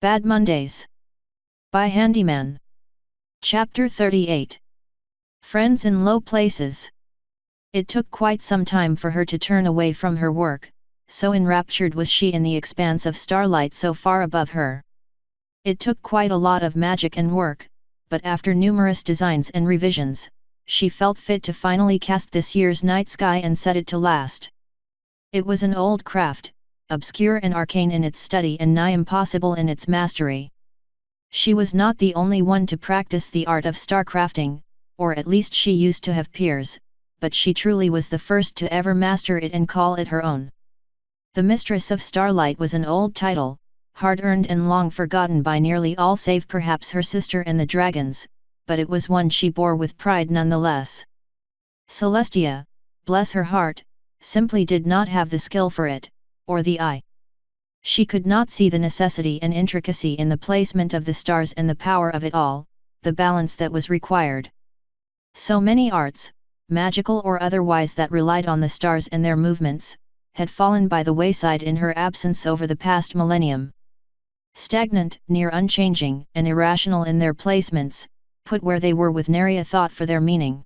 Bad Mondays. By Handyman. Chapter 38. Friends in Low Places. It took quite some time for her to turn away from her work, so enraptured was she in the expanse of starlight so far above her. It took quite a lot of magic and work, but after numerous designs and revisions, she felt fit to finally cast this year's night sky and set it to last. It was an old craft, obscure and arcane in its study and nigh impossible in its mastery. She was not the only one to practice the art of starcrafting, or at least she used to have peers, but she truly was the first to ever master it and call it her own. The Mistress of Starlight was an old title, hard-earned and long forgotten by nearly all save perhaps her sister and the dragons, but it was one she bore with pride nonetheless. Celestia, bless her heart, simply did not have the skill for it, or the eye. She could not see the necessity and intricacy in the placement of the stars and the power of it all, the balance that was required. So many arts, magical or otherwise, that relied on the stars and their movements, had fallen by the wayside in her absence over the past millennium. Stagnant, near unchanging, and irrational in their placements, put where they were with nary a thought for their meaning.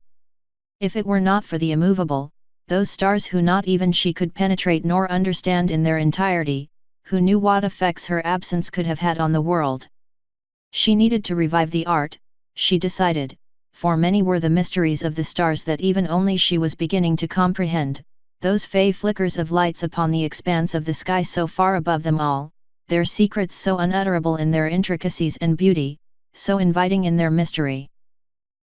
If it were not for the immovable, those stars who not even she could penetrate nor understand in their entirety, who knew what effects her absence could have had on the world. She needed to revive the art, she decided, for many were the mysteries of the stars that even only she was beginning to comprehend, those fey flickers of lights upon the expanse of the sky so far above them all, their secrets so unutterable in their intricacies and beauty, so inviting in their mystery.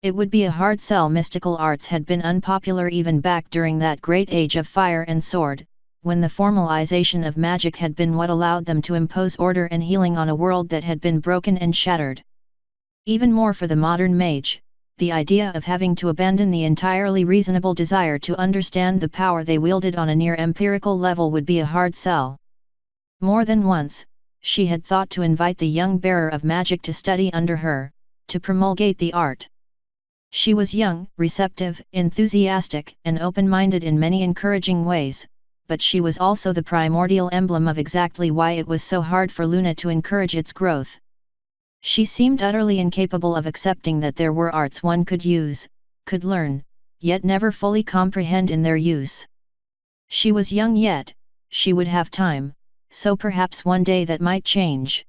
It would be a hard sell. Mystical arts had been unpopular even back during that great age of fire and sword, when the formalization of magic had been what allowed them to impose order and healing on a world that had been broken and shattered. Even more for the modern mage, the idea of having to abandon the entirely reasonable desire to understand the power they wielded on a near empirical level would be a hard sell. More than once, she had thought to invite the young bearer of magic to study under her, to promulgate the art. She was young, receptive, enthusiastic, and open-minded in many encouraging ways, but she was also the primordial emblem of exactly why it was so hard for Luna to encourage its growth. She seemed utterly incapable of accepting that there were arts one could use, could learn, yet never fully comprehend in their use. She was young yet, she would have time, so perhaps one day that might change.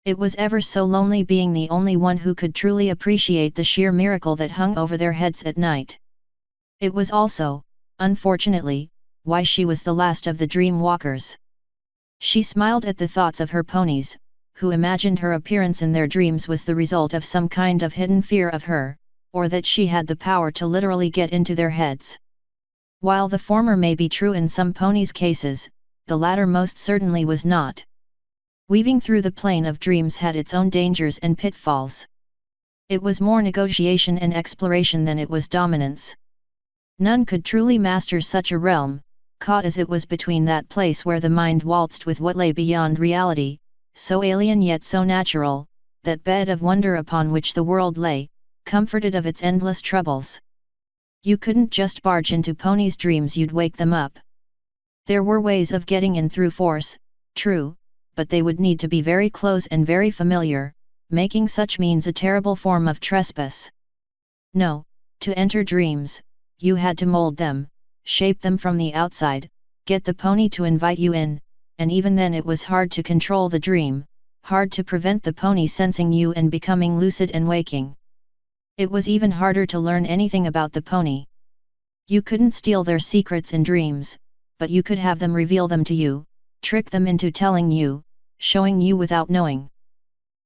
It was ever so lonely being the only one who could truly appreciate the sheer miracle that hung over their heads at night. It was also, unfortunately, why she was the last of the dream walkers. She smiled at the thoughts of her ponies, who imagined her appearance in their dreams was the result of some kind of hidden fear of her, or that she had the power to literally get into their heads. While the former may be true in some ponies' cases, the latter most certainly was not. Weaving through the plane of dreams had its own dangers and pitfalls. It was more negotiation and exploration than it was dominance. None could truly master such a realm, caught as it was between that place where the mind waltzed with what lay beyond reality, so alien yet so natural, that bed of wonder upon which the world lay, comforted of its endless troubles. You couldn't just barge into ponies' dreams, you'd wake them up. There were ways of getting in through force, true, but they would need to be very close and very familiar, making such means a terrible form of trespass. No, to enter dreams, you had to mold them, shape them from the outside, get the pony to invite you in, and even then it was hard to control the dream, hard to prevent the pony sensing you and becoming lucid and waking. It was even harder to learn anything about the pony. You couldn't steal their secrets in dreams, but you could have them reveal them to you, trick them into telling you, showing you without knowing.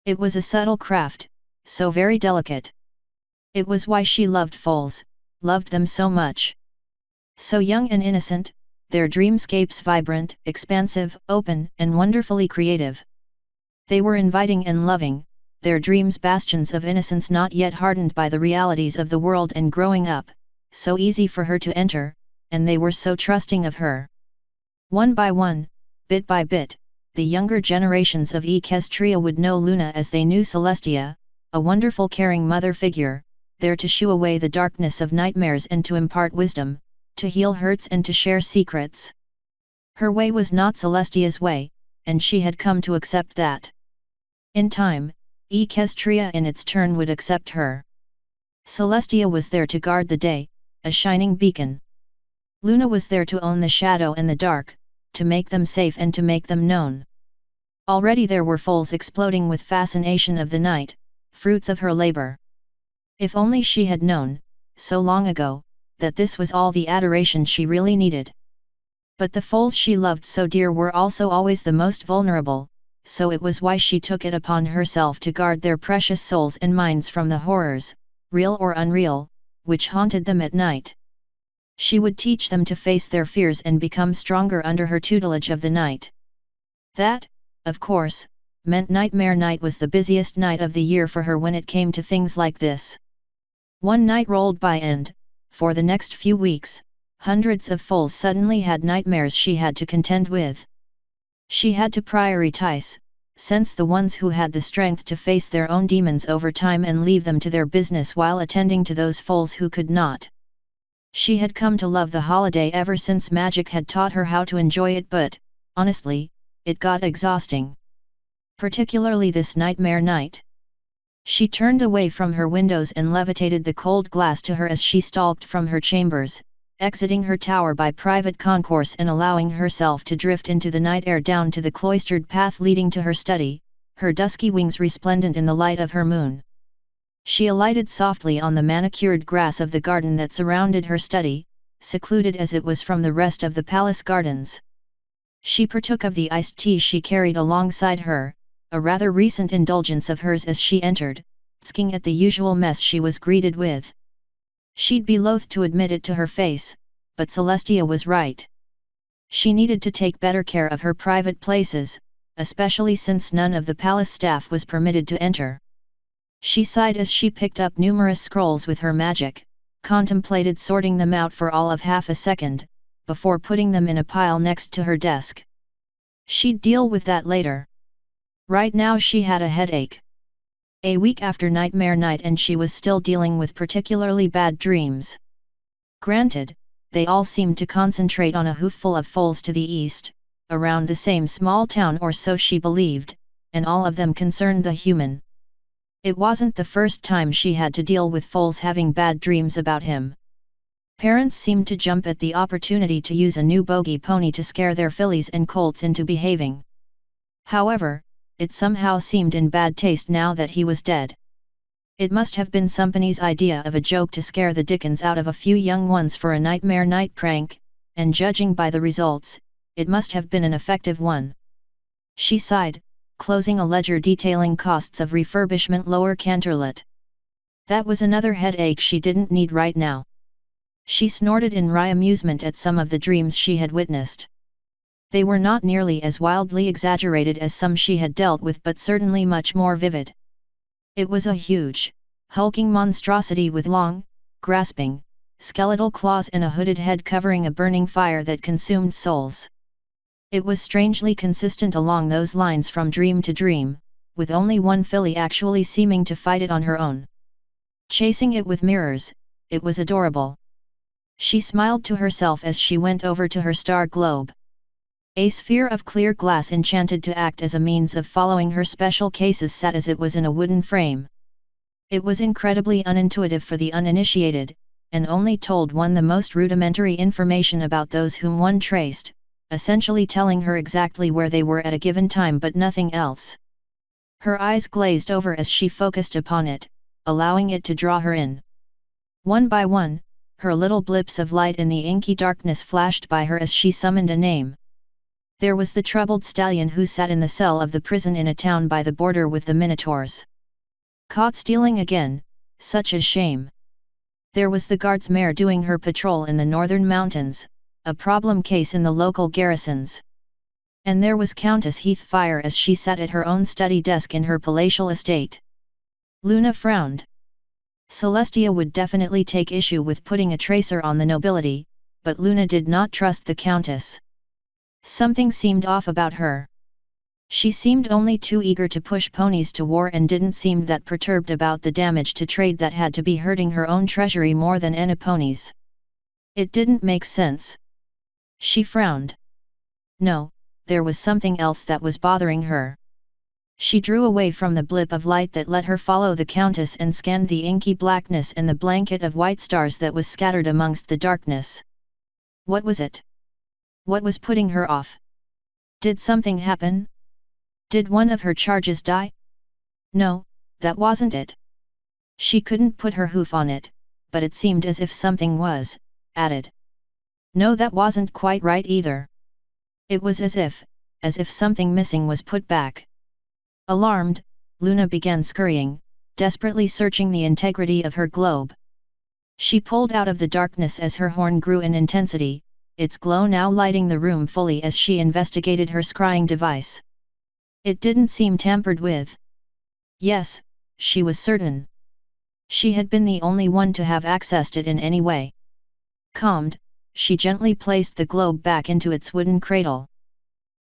It was a subtle craft, so very delicate. It was why she loved foals, loved them so much. So young and innocent, their dreamscapes vibrant, expansive, open, and wonderfully creative. They were inviting and loving, their dreams bastions of innocence not yet hardened by the realities of the world and growing up, so easy for her to enter, and they were so trusting of her. One by one, bit by bit, the younger generations of Equestria would know Luna as they knew Celestia, a wonderful caring mother figure, there to shoo away the darkness of nightmares and to impart wisdom, to heal hurts and to share secrets. Her way was not Celestia's way, and she had come to accept that. In time, Equestria in its turn would accept her. Celestia was there to guard the day, a shining beacon. Luna was there to own the shadow and the dark, to make them safe and to make them known. Already there were foals exploding with fascination of the night, fruits of her labor. If only she had known, so long ago, that this was all the adoration she really needed. But the foals she loved so dear were also always the most vulnerable, so it was why she took it upon herself to guard their precious souls and minds from the horrors, real or unreal, which haunted them at night. She would teach them to face their fears and become stronger under her tutelage of the night. That, of course, meant Nightmare Night was the busiest night of the year for her when it came to things like this. One night rolled by and, for the next few weeks, hundreds of foals suddenly had nightmares she had to contend with. She had to prioritize, sense the ones who had the strength to face their own demons over time and leave them to their business while attending to those foals who could not. She had come to love the holiday ever since magic had taught her how to enjoy it, but, honestly, it got exhausting. Particularly this nightmare night. She turned away from her windows and levitated the cold glass to her as she stalked from her chambers, exiting her tower by private concourse and allowing herself to drift into the night air down to the cloistered path leading to her study, her dusky wings resplendent in the light of her moon. She alighted softly on the manicured grass of the garden that surrounded her study, secluded as it was from the rest of the palace gardens. She partook of the iced tea she carried alongside her, a rather recent indulgence of hers as she entered, sking at the usual mess she was greeted with. She'd be loath to admit it to her face, but Celestia was right. She needed to take better care of her private places, especially since none of the palace staff was permitted to enter. She sighed as she picked up numerous scrolls with her magic, contemplated sorting them out for all of half a second, before putting them in a pile next to her desk. She'd deal with that later. Right now she had a headache. A week after Nightmare Night and she was still dealing with particularly bad dreams. Granted, they all seemed to concentrate on a hoofful of foals to the east, around the same small town or so she believed, and all of them concerned the human. It wasn't the first time she had to deal with foals having bad dreams about him. Parents seemed to jump at the opportunity to use a new bogey pony to scare their fillies and colts into behaving. However, it somehow seemed in bad taste now that he was dead. It must have been somebody's idea of a joke to scare the dickens out of a few young ones for a nightmare night prank, and judging by the results, it must have been an effective one. She sighed, closing a ledger detailing costs of refurbishment lower Canterlet. That was another headache she didn't need right now. She snorted in wry amusement at some of the dreams she had witnessed. They were not nearly as wildly exaggerated as some she had dealt with, but certainly much more vivid. It was a huge, hulking monstrosity with long, grasping, skeletal claws and a hooded head covering a burning fire that consumed souls. It was strangely consistent along those lines from dream to dream, with only one filly actually seeming to fight it on her own. Chasing it with mirrors, it was adorable. She smiled to herself as she went over to her star globe. A sphere of clear glass enchanted to act as a means of following her special cases sat as it was in a wooden frame. It was incredibly unintuitive for the uninitiated, and only told one the most rudimentary information about those whom one traced, essentially telling her exactly where they were at a given time but nothing else. Her eyes glazed over as she focused upon it, allowing it to draw her in. One by one, her little blips of light in the inky darkness flashed by her as she summoned a name. There was the troubled stallion who sat in the cell of the prison in a town by the border with the Minotaurs. Caught stealing again, such a shame. There was the guard's mare doing her patrol in the northern mountains, a problem case in the local garrisons. And there was Countess Heathfire as she sat at her own study desk in her palatial estate. Luna frowned. Celestia would definitely take issue with putting a tracer on the nobility, but Luna did not trust the Countess. Something seemed off about her. She seemed only too eager to push ponies to war and didn't seem that perturbed about the damage to trade that had to be hurting her own treasury more than any ponies. It didn't make sense. She frowned. No, there was something else that was bothering her. She drew away from the blip of light that let her follow the Countess and scanned the inky blackness and the blanket of white stars that was scattered amongst the darkness. What was it? What was putting her off? Did something happen? Did one of her charges die? No, that wasn't it. She couldn't put her hoof on it, but it seemed as if something was added. No, that wasn't quite right either. It was as if something missing was put back. Alarmed, Luna began scurrying, desperately searching the integrity of her globe. She pulled out of the darkness as her horn grew in intensity, its glow now lighting the room fully as she investigated her scrying device. It didn't seem tampered with. Yes, she was certain. She had been the only one to have accessed it in any way. Calmed, she gently placed the globe back into its wooden cradle.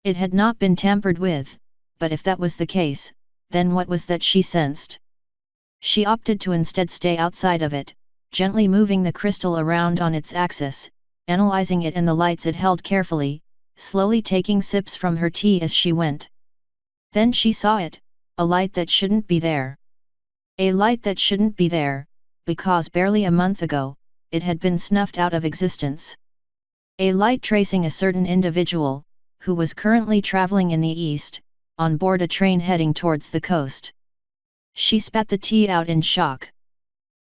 It had not been tampered with, but if that was the case, then what was that she sensed? She opted to instead stay outside of it, gently moving the crystal around on its axis, analyzing it and the lights it held carefully, slowly taking sips from her tea as she went. Then she saw it, a light that shouldn't be there. A light that shouldn't be there, because barely a month ago, it had been snuffed out of existence. A light tracing a certain individual, who was currently traveling in the east, on board a train heading towards the coast. She spat the tea out in shock.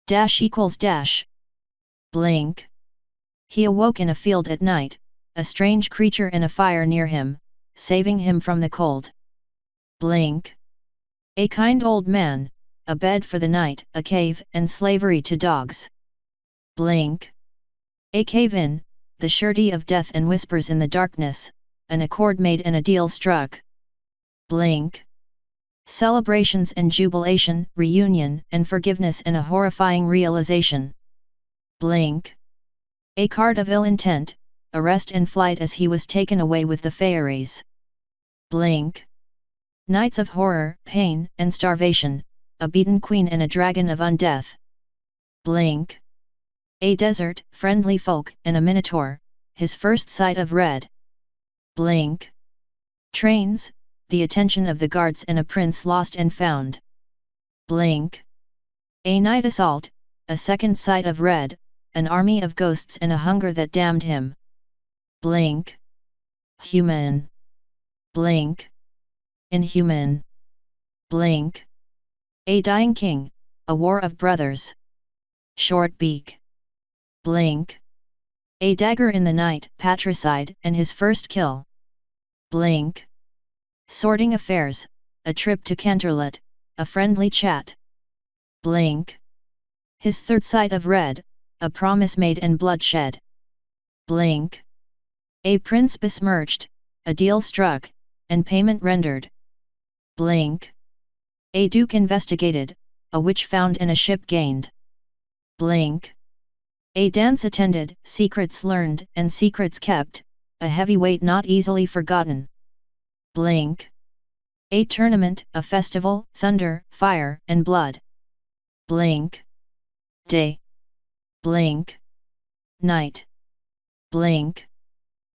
== Blink. He awoke in a field at night, a strange creature in a fire near him, saving him from the cold. Blink. A kind old man, a bed for the night, a cave and slavery to dogs. Blink. A cave-in, the surety of death and whispers in the darkness, an accord made and a deal struck. Blink. Celebrations and jubilation, reunion and forgiveness and a horrifying realization. Blink. A card of ill intent, arrest and flight as he was taken away with the fairies. Blink. Nights of horror, pain and starvation, a beaten queen and a dragon of undeath. Blink. A desert, friendly folk and a minotaur, his first sight of red. Blink. Trains, the attention of the guards and a prince lost and found. Blink. A night assault, a second sight of red, an army of ghosts and a hunger that damned him. Blink. Human. Blink. Inhuman. Blink. A dying king, a war of brothers. Short beak. Blink. A dagger in the night, patricide and his first kill. Blink. Sorting affairs, a trip to Canterlot, a friendly chat. Blink. His third sight of red, a promise made and bloodshed. Blink. A prince besmirched, a deal struck, and payment rendered. Blink. A duke investigated, a witch found and a ship gained. Blink. A dance attended, secrets learned and secrets kept, a heavyweight not easily forgotten. Blink. A tournament, a festival, thunder, fire and blood. Blink. Day. Blink. Night. Blink.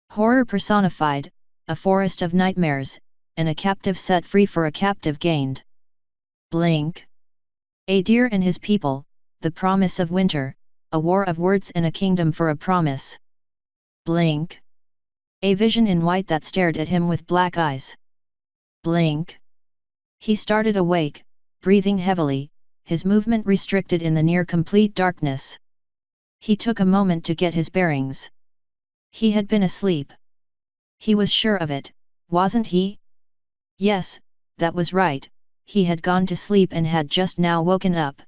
Horror personified, a forest of nightmares, and a captive set free for a captive gained. Blink. A deer and his people, the promise of winter, a war of words and a kingdom for a promise. Blink. A vision in white that stared at him with black eyes. Blink. He started awake, breathing heavily, his movement restricted in the near-complete darkness. He took a moment to get his bearings. He had been asleep. He was sure of it, wasn't he? Yes, that was right, he had gone to sleep and had just now woken up.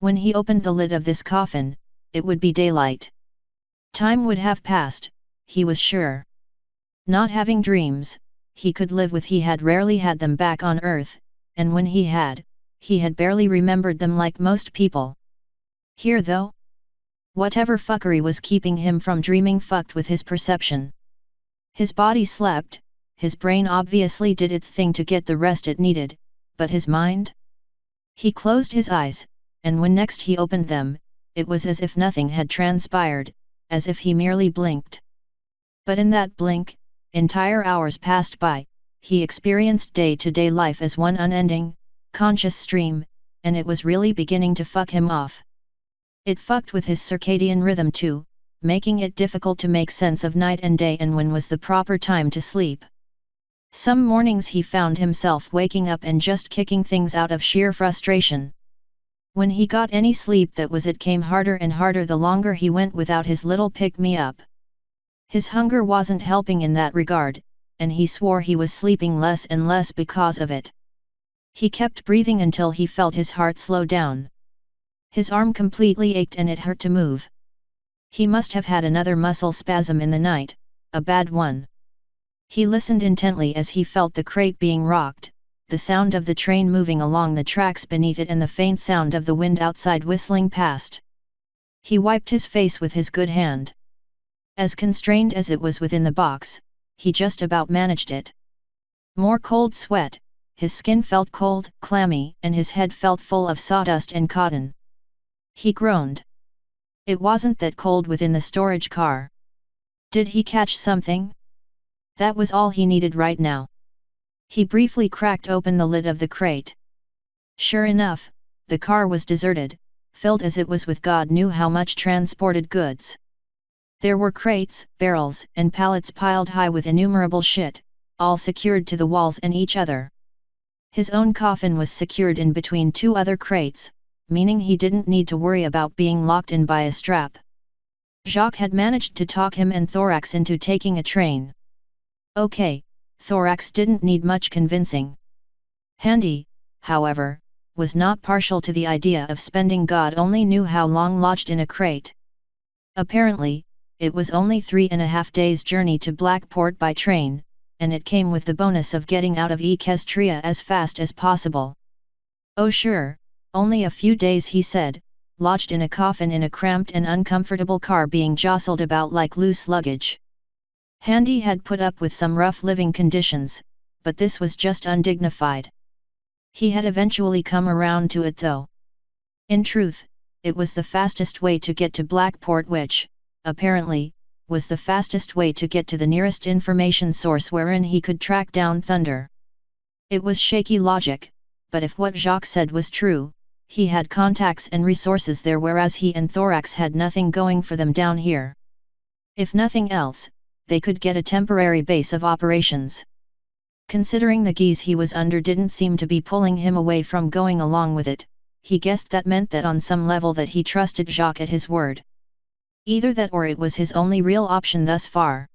When he opened the lid of this coffin, it would be daylight. Time would have passed, he was sure. Not having dreams, he could live with. He had rarely had them back on Earth, and when he had barely remembered them like most people. Here though? Whatever fuckery was keeping him from dreaming fucked with his perception. His body slept, his brain obviously did its thing to get the rest it needed, but his mind? He closed his eyes, and when next he opened them, it was as if nothing had transpired, as if he merely blinked. But in that blink, entire hours passed by, he experienced day-to-day life as one unending, conscious stream, and it was really beginning to fuck him off. It fucked with his circadian rhythm too, making it difficult to make sense of night and day and when was the proper time to sleep. Some mornings he found himself waking up and just kicking things out of sheer frustration. When he got any sleep that was, it came harder and harder the longer he went without his little pick-me-up. His hunger wasn't helping in that regard, and he swore he was sleeping less and less because of it. He kept breathing until he felt his heart slow down. His arm completely ached and it hurt to move. He must have had another muscle spasm in the night, a bad one. He listened intently as he felt the crate being rocked, the sound of the train moving along the tracks beneath it and the faint sound of the wind outside whistling past. He wiped his face with his good hand. As constrained as it was within the box, he just about managed it. More cold sweat, his skin felt cold, clammy, and his head felt full of sawdust and cotton. He groaned. It wasn't that cold within the storage car. Did he catch something? That was all he needed right now. He briefly cracked open the lid of the crate. Sure enough, the car was deserted, filled as it was with God knew how much transported goods. There were crates, barrels, and pallets piled high with innumerable shit, all secured to the walls and each other. His own coffin was secured in between two other crates, meaning he didn't need to worry about being locked in by a strap. Jacques had managed to talk him and Thorax into taking a train. Okay, Thorax didn't need much convincing. Handy, however, was not partial to the idea of spending God only knew how long lodged in a crate. Apparently, it was only 3.5 days' journey to Blackport by train, and it came with the bonus of getting out of Equestria as fast as possible. Oh sure, only a few days, he said, lodged in a coffin in a cramped and uncomfortable car being jostled about like loose luggage. Handy had put up with some rough living conditions, but this was just undignified. He had eventually come around to it though. In truth, it was the fastest way to get to Blackport, which, apparently, was the fastest way to get to the nearest information source wherein he could track down Thunder. It was shaky logic, but if what Jacques said was true, he had contacts and resources there, whereas he and Thorax had nothing going for them down here. If nothing else, they could get a temporary base of operations. Considering the geese he was under didn't seem to be pulling him away from going along with it, he guessed that meant that on some level that he trusted Jacques at his word. Either that or it was his only real option thus far.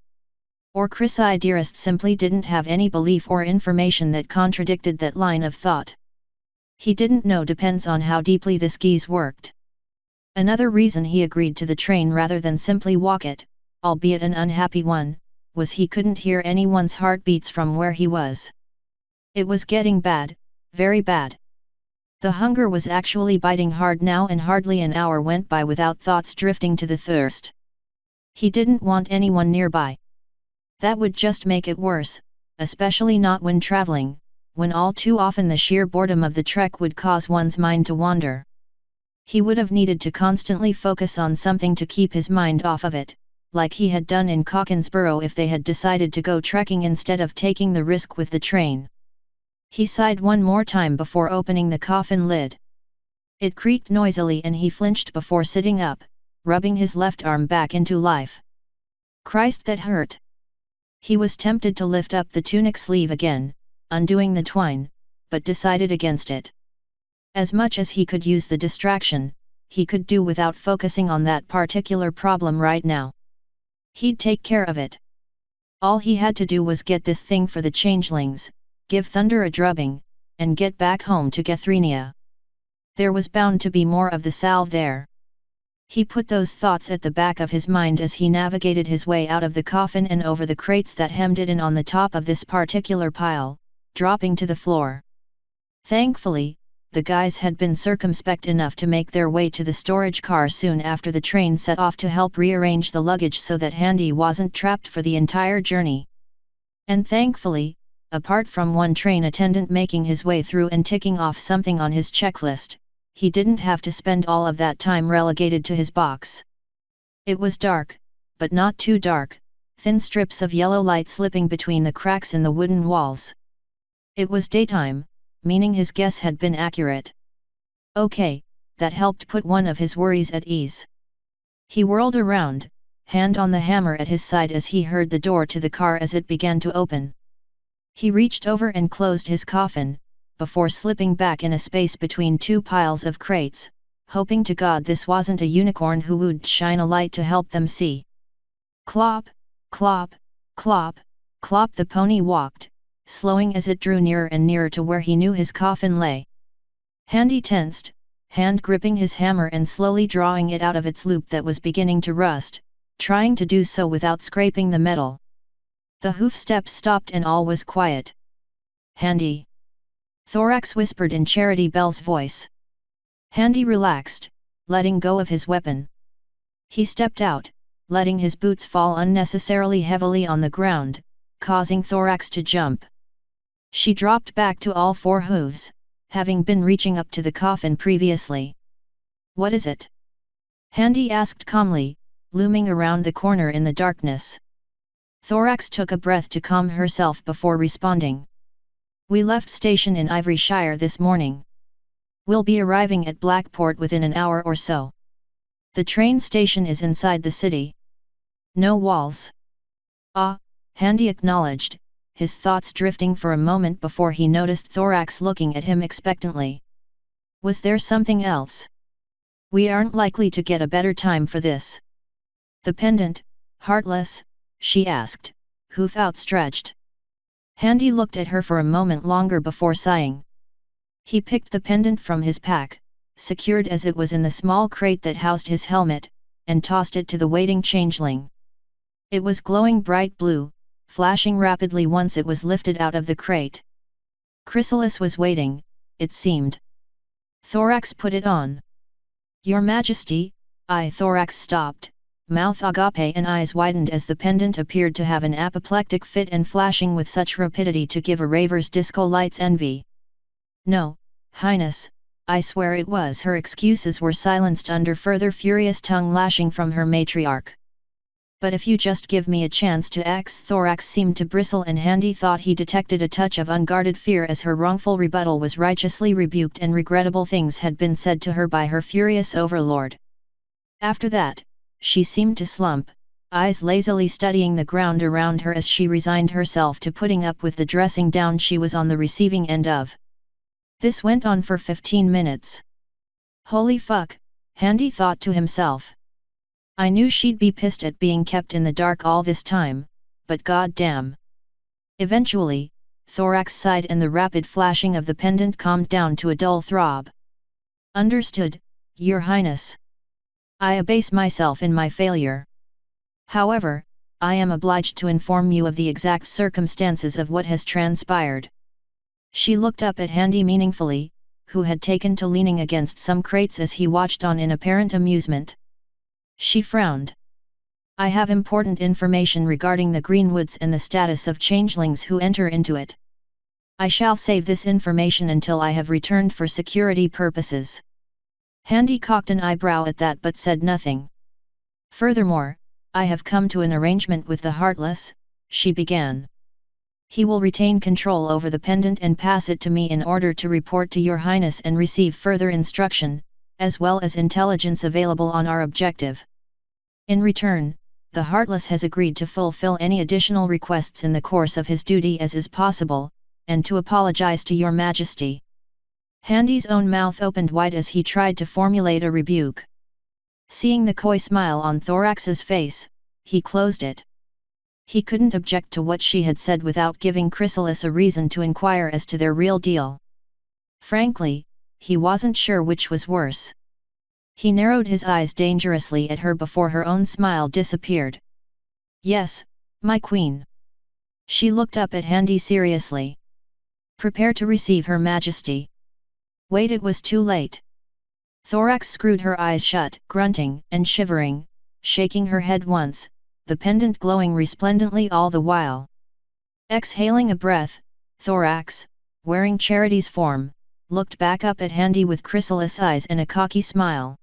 Or Chrysalis dearest simply didn't have any belief or information that contradicted that line of thought. He didn't know, depends on how deeply this geese worked. Another reason he agreed to the train rather than simply walk it, albeit an unhappy one, was he couldn't hear anyone's heartbeats from where he was. It was getting bad, very bad. The hunger was actually biting hard now, and hardly an hour went by without thoughts drifting to the thirst. He didn't want anyone nearby. That would just make it worse, especially not when traveling, when all too often the sheer boredom of the trek would cause one's mind to wander. He would have needed to constantly focus on something to keep his mind off of it, like he had done in Cockinsborough if they had decided to go trekking instead of taking the risk with the train. He sighed one more time before opening the coffin lid. It creaked noisily and he flinched before sitting up, rubbing his left arm back into life. Christ, that hurt! He was tempted to lift up the tunic sleeve again, undoing the twine, but decided against it. As much as he could use the distraction, he could do without focusing on that particular problem right now. He'd take care of it. All he had to do was get this thing for the changelings, give Thunder a drubbing, and get back home to Gethrenia. There was bound to be more of the salve there. He put those thoughts at the back of his mind as he navigated his way out of the coffin and over the crates that hemmed it in on the top of this particular pile, dropping to the floor. Thankfully, the guys had been circumspect enough to make their way to the storage car soon after the train set off to help rearrange the luggage so that Handy wasn't trapped for the entire journey. And thankfully, apart from one train attendant making his way through and ticking off something on his checklist, he didn't have to spend all of that time relegated to his box. It was dark, but not too dark, thin strips of yellow light slipping between the cracks in the wooden walls. It was daytime, meaning his guess had been accurate. Okay, that helped put one of his worries at ease. He whirled around, hand on the hammer at his side as he heard the door to the car as it began to open. He reached over and closed his coffin, before slipping back in a space between two piles of crates, hoping to God this wasn't a unicorn who would shine a light to help them see. Clop, clop, clop, clop. The pony walked, slowing as it drew nearer and nearer to where he knew his coffin lay. Handy tensed, hand gripping his hammer and slowly drawing it out of its loop that was beginning to rust, trying to do so without scraping the metal. The hoof steps stopped and all was quiet. Handy! Thorax whispered in Charity Bell's voice. Handy relaxed, letting go of his weapon. He stepped out, letting his boots fall unnecessarily heavily on the ground, causing Thorax to jump. She dropped back to all four hooves, having been reaching up to the coffin previously. What is it? Handy asked calmly, looming around the corner in the darkness. Thorax took a breath to calm herself before responding. We left station in Ivoryshire this morning. We'll be arriving at Blackport within an hour or so. The train station is inside the city. No walls. Ah, Handy acknowledged, his thoughts drifting for a moment before he noticed Thorax looking at him expectantly. Was there something else? We aren't likely to get a better time for this. The pendant, heartless? She asked, hoof outstretched. Handy looked at her for a moment longer before sighing. He picked the pendant from his pack, secured as it was in the small crate that housed his helmet, and tossed it to the waiting changeling. It was glowing bright blue, flashing rapidly once it was lifted out of the crate. Chrysalis was waiting, it seemed. Thorax put it on. Your Majesty, Thorax stopped, mouth agape and eyes widened as the pendant appeared to have an apoplectic fit and flashing with such rapidity to give a raver's disco lights envy. No, Highness, I swear it was. Her excuses were silenced under further furious tongue lashing from her matriarch. But if you just give me a chance to axe. Thorax seemed to bristle and Handy thought he detected a touch of unguarded fear as her wrongful rebuttal was righteously rebuked and regrettable things had been said to her by her furious overlord. After that, she seemed to slump, eyes lazily studying the ground around her as she resigned herself to putting up with the dressing down she was on the receiving end of. This went on for 15 minutes. Holy fuck, Handy thought to himself. I knew she'd be pissed at being kept in the dark all this time, but goddamn. Eventually, Thorax sighed and the rapid flashing of the pendant calmed down to a dull throb. Understood, Your Highness. I abase myself in my failure. However, I am obliged to inform you of the exact circumstances of what has transpired. She looked up at Handy meaningfully, who had taken to leaning against some crates as he watched on in apparent amusement. She frowned. I have important information regarding the Greenwoods and the status of changelings who enter into it. I shall save this information until I have returned for security purposes. Handy cocked an eyebrow at that but said nothing. Furthermore, I have come to an arrangement with the Heartless, she began. He will retain control over the pendant and pass it to me in order to report to Your Highness and receive further instruction, as well as intelligence available on our objective. In return, the Heartless has agreed to fulfill any additional requests in the course of his duty as is possible, and to apologize to Your Majesty. Handy's own mouth opened wide as he tried to formulate a rebuke. Seeing the coy smile on Thorax's face, he closed it. He couldn't object to what she had said without giving Chrysalis a reason to inquire as to their real deal. Frankly, he wasn't sure which was worse. He narrowed his eyes dangerously at her before her own smile disappeared. Yes, my queen. She looked up at Handy seriously. Prepare to receive Her Majesty. Wait, it was too late. Thorax screwed her eyes shut, grunting and shivering, shaking her head once, the pendant glowing resplendently all the while. Exhaling a breath, Thorax, wearing Charity's form, looked back up at Handy with Chrysalis eyes and a cocky smile.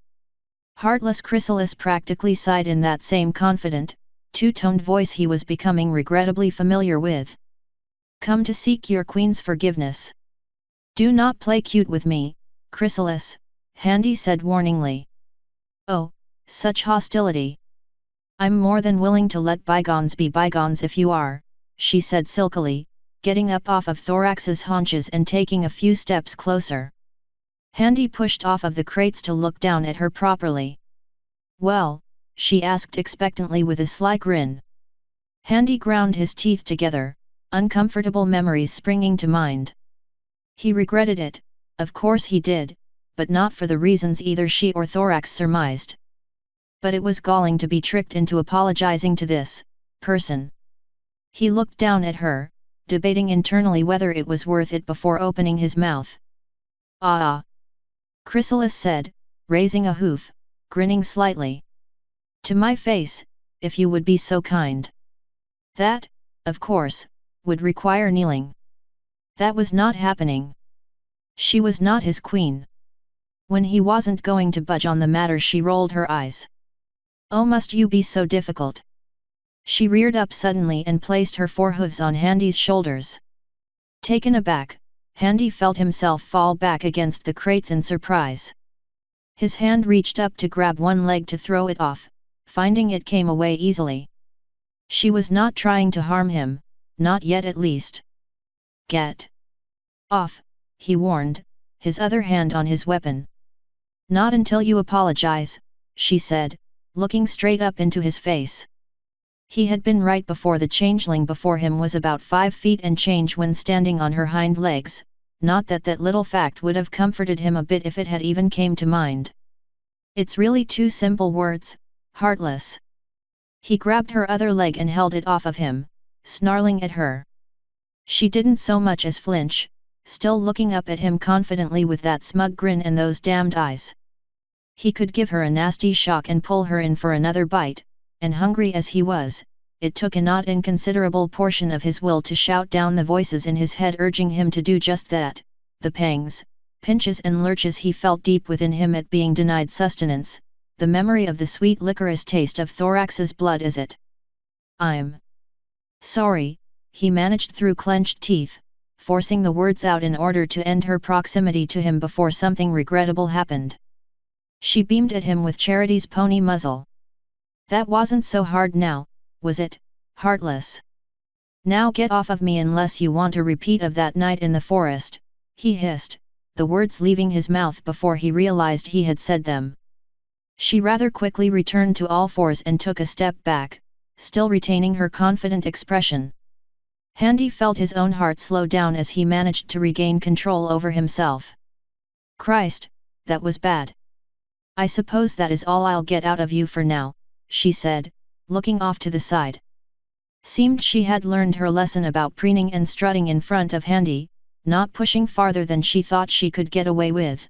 Heartless Chrysalis practically sighed in that same confident, two-toned voice he was becoming regrettably familiar with. "Come to seek your queen's forgiveness. Do not play cute with me, Chrysalis," Handy said warningly. "Oh, such hostility. I'm more than willing to let bygones be bygones if you are," she said silkily, getting up off of Thorax's haunches and taking a few steps closer. Handy pushed off of the crates to look down at her properly. "Well?" she asked expectantly with a sly grin. Handy ground his teeth together, uncomfortable memories springing to mind. He regretted it, of course he did, but not for the reasons either she or Thorax surmised. But it was galling to be tricked into apologizing to this person. He looked down at her, debating internally whether it was worth it before opening his mouth. "Ah!" Chrysalis said, raising a hoof, grinning slightly. "To my face, if you would be so kind." That, of course, would require kneeling. That was not happening. She was not his queen. When he wasn't going to budge on the matter, she rolled her eyes. "Oh, must you be so difficult?" She reared up suddenly and placed her forehooves on Handy's shoulders. Taken aback, Handy felt himself fall back against the crates in surprise. His hand reached up to grab one leg to throw it off, finding it came away easily. She was not trying to harm him, not yet at least. "Get off," he warned, his other hand on his weapon. "Not until you apologize," she said, looking straight up into his face. He had been right before. The changeling before him was about 5 feet and change when standing on her hind legs, not that that little fact would have comforted him a bit if it had even came to mind. "It's really 2 simple words, heartless." He grabbed her other leg and held it off of him, snarling at her. She didn't so much as flinch, still looking up at him confidently with that smug grin and those damned eyes. He could give her a nasty shock and pull her in for another bite, and hungry as he was, it took a not inconsiderable portion of his will to shout down the voices in his head urging him to do just that. The pangs, pinches and lurches he felt deep within him at being denied sustenance, the memory of the sweet licorice taste of Thorax's blood as it. "I'm sorry," he managed through clenched teeth, forcing the words out in order to end her proximity to him before something regrettable happened. She beamed at him with Charity's pony muzzle. "That wasn't so hard now, was it, heartless? Now get off of me unless you want a repeat of that night in the forest," he hissed, the words leaving his mouth before he realized he had said them. She rather quickly returned to all fours and took a step back, still retaining her confident expression. Handy felt his own heart slow down as he managed to regain control over himself. "Christ, that was bad. I suppose that is all I'll get out of you for now," she said, looking off to the side. Seemed she had learned her lesson about preening and strutting in front of Handy, not pushing farther than she thought she could get away with.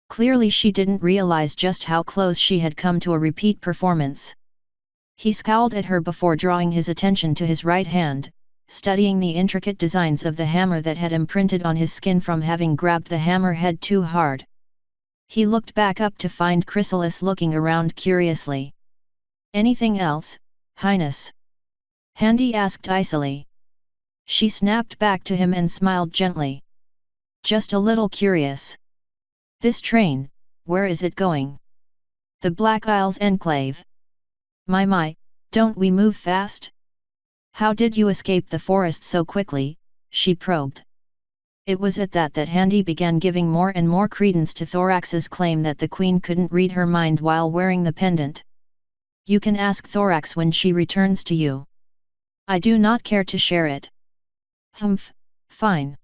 Clearly she didn't realize just how close she had come to a repeat performance. He scowled at her before drawing his attention to his right hand, studying the intricate designs of the hammer that had imprinted on his skin from having grabbed the hammer head too hard. He looked back up to find Chrysalis looking around curiously. "Anything else, Highness?" Handy asked icily. She snapped back to him and smiled gently. "Just a little curious. This train, where is it going?" "The Black Isles Enclave." My, don't we move fast?" "How did you escape the forest so quickly?" she probed. It was at that Handy began giving more and more credence to Thorax's claim that the Queen couldn't read her mind while wearing the pendant. "You can ask Thorax when she returns to you. I do not care to share it." "Humph, fine.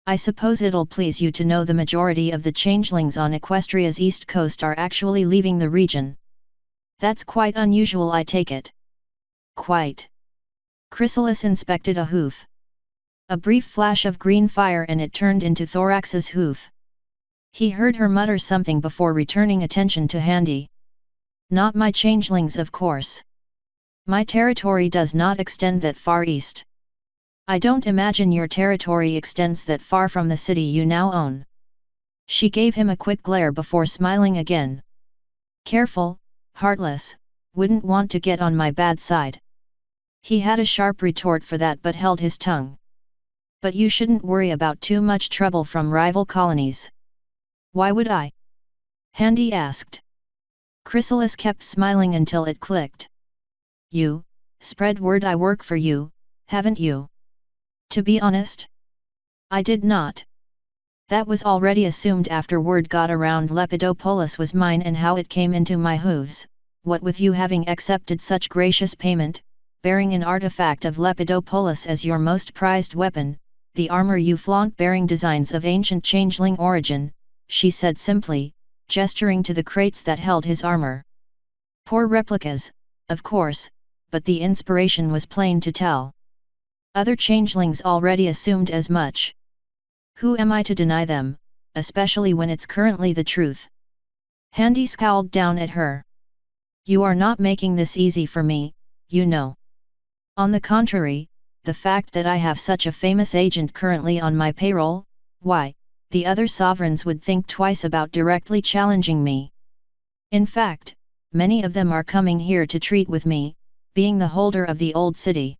I suppose it'll please you to know the majority of the changelings on Equestria's east coast are actually leaving the region. That's quite unusual, I take it." "Quite." Chrysalis inspected a hoof. A brief flash of green fire and it turned into Thorax's hoof. He heard her mutter something before returning attention to Handy. "Not my changelings, of course. My territory does not extend that far east. I don't imagine your territory extends that far from the city you now own." She gave him a quick glare before smiling again. "Careful, heartless, wouldn't want to get on my bad side. He had a sharp retort for that but held his tongue. But you shouldn't worry about too much trouble from rival colonies. Why would I? Handy asked. Chrysalis kept smiling until it clicked. You, spread word I work for you, haven't you? To be honest, I did not. That was already assumed after word got around Lepidopolis was mine and how it came into my hooves, what with you having accepted such gracious payment, bearing an artifact of Lepidopolis as your most prized weapon, the armor you flaunt bearing designs of ancient changeling origin, she said simply, gesturing to the crates that held his armor. Poor replicas, of course, but the inspiration was plain to tell. Other changelings already assumed as much. Who am I to deny them, especially when it's currently the truth? Handy scowled down at her. You are not making this easy for me, you know. On the contrary, the fact that I have such a famous agent currently on my payroll, why, the other sovereigns would think twice about directly challenging me. In fact, many of them are coming here to treat with me, being the holder of the old city.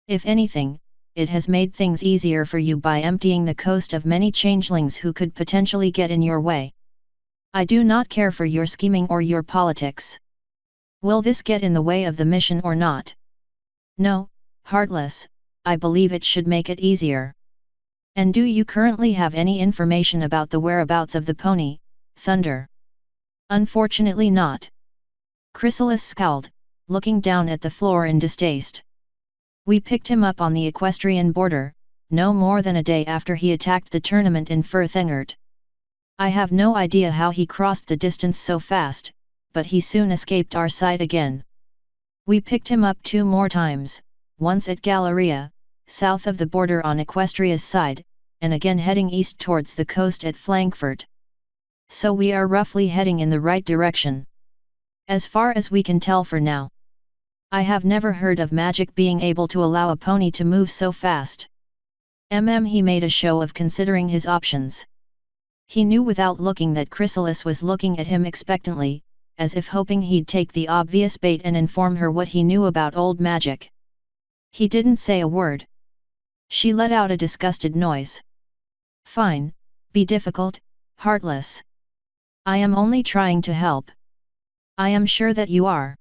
If anything, it has made things easier for you by emptying the coast of many changelings who could potentially get in your way. I do not care for your scheming or your politics. Will this get in the way of the mission or not? No, Heartless, I believe it should make it easier. And do you currently have any information about the whereabouts of the pony, Thunder? Unfortunately not. Chrysalis scowled, looking down at the floor in distaste. We picked him up on the equestrian border, no more than a day after he attacked the tournament in Furthengert. I have no idea how he crossed the distance so fast, but he soon escaped our sight again. We picked him up 2 more times, once at Galleria, south of the border on Equestria's side, and again heading east towards the coast at Frankfurt. So we are roughly heading in the right direction. As far as we can tell for now. I have never heard of magic being able to allow a pony to move so fast. He made a show of considering his options. He knew without looking that Chrysalis was looking at him expectantly, as if hoping he'd take the obvious bait and inform her what he knew about old magic. He didn't say a word. She let out a disgusted noise. Fine, be difficult, Heartless. I am only trying to help. I am sure that you are.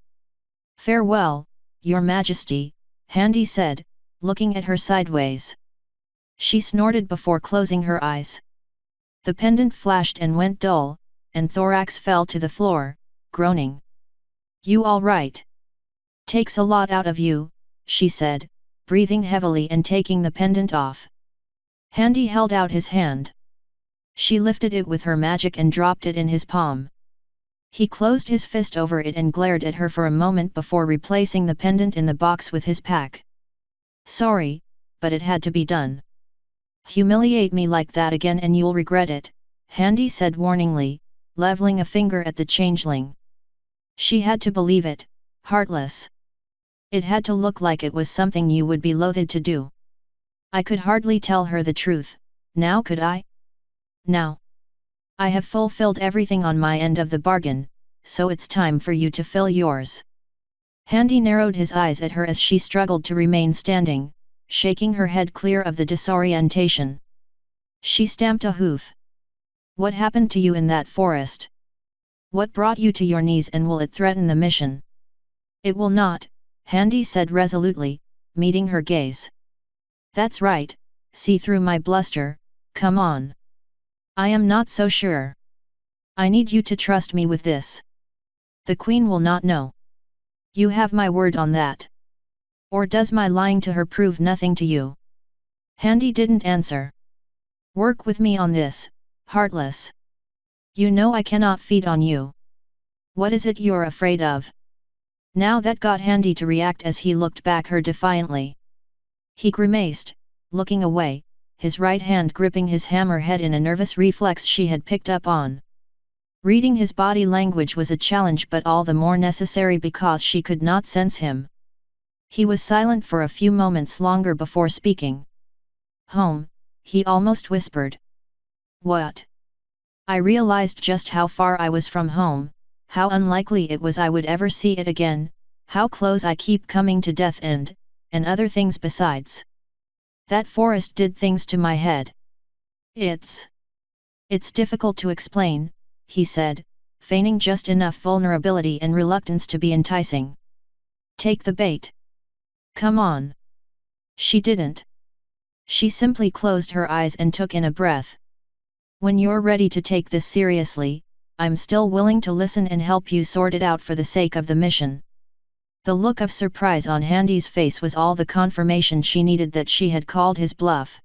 Farewell, Your Majesty, Handy said, looking at her sideways. She snorted before closing her eyes. The pendant flashed and went dull, and Thorax fell to the floor, groaning. You all right? Takes a lot out of you, she said, breathing heavily and taking the pendant off. Handy held out his hand. She lifted it with her magic and dropped it in his palm. He closed his fist over it and glared at her for a moment before replacing the pendant in the box with his pack. Sorry, but it had to be done. Humiliate me like that again and you'll regret it, Handy said warningly, leveling a finger at the changeling. She had to believe it, Heartless. It had to look like it was something you would be loath to do. I could hardly tell her the truth, now could I? Now. I have fulfilled everything on my end of the bargain, so it's time for you to fill yours. Handy narrowed his eyes at her as she struggled to remain standing, shaking her head clear of the disorientation. She stamped a hoof. What happened to you in that forest? What brought you to your knees and will it threaten the mission? It will not, Handy said resolutely, meeting her gaze. That's right, see through my bluster, come on. I am not so sure. I need you to trust me with this. The Queen will not know. You have my word on that. Or does my lying to her prove nothing to you? Handy didn't answer. Work with me on this, Heartless. You know I cannot feed on you. What is it you're afraid of? Now that got Handy to react as he looked back her defiantly. He grimaced, looking away, his right hand gripping his hammer head in a nervous reflex she had picked up on. Reading his body language was a challenge but all the more necessary because she could not sense him. He was silent for a few moments longer before speaking. Home, he almost whispered. What? I realized just how far I was from home, how unlikely it was I would ever see it again, how close I keep coming to death and other things besides. That forest did things to my head. It's difficult to explain, he said, feigning just enough vulnerability and reluctance to be enticing. Take the bait. Come on. She didn't. She simply closed her eyes and took in a breath. When you're ready to take this seriously, I'm still willing to listen and help you sort it out for the sake of the mission. The look of surprise on Handy's face was all the confirmation she needed that she had called his bluff.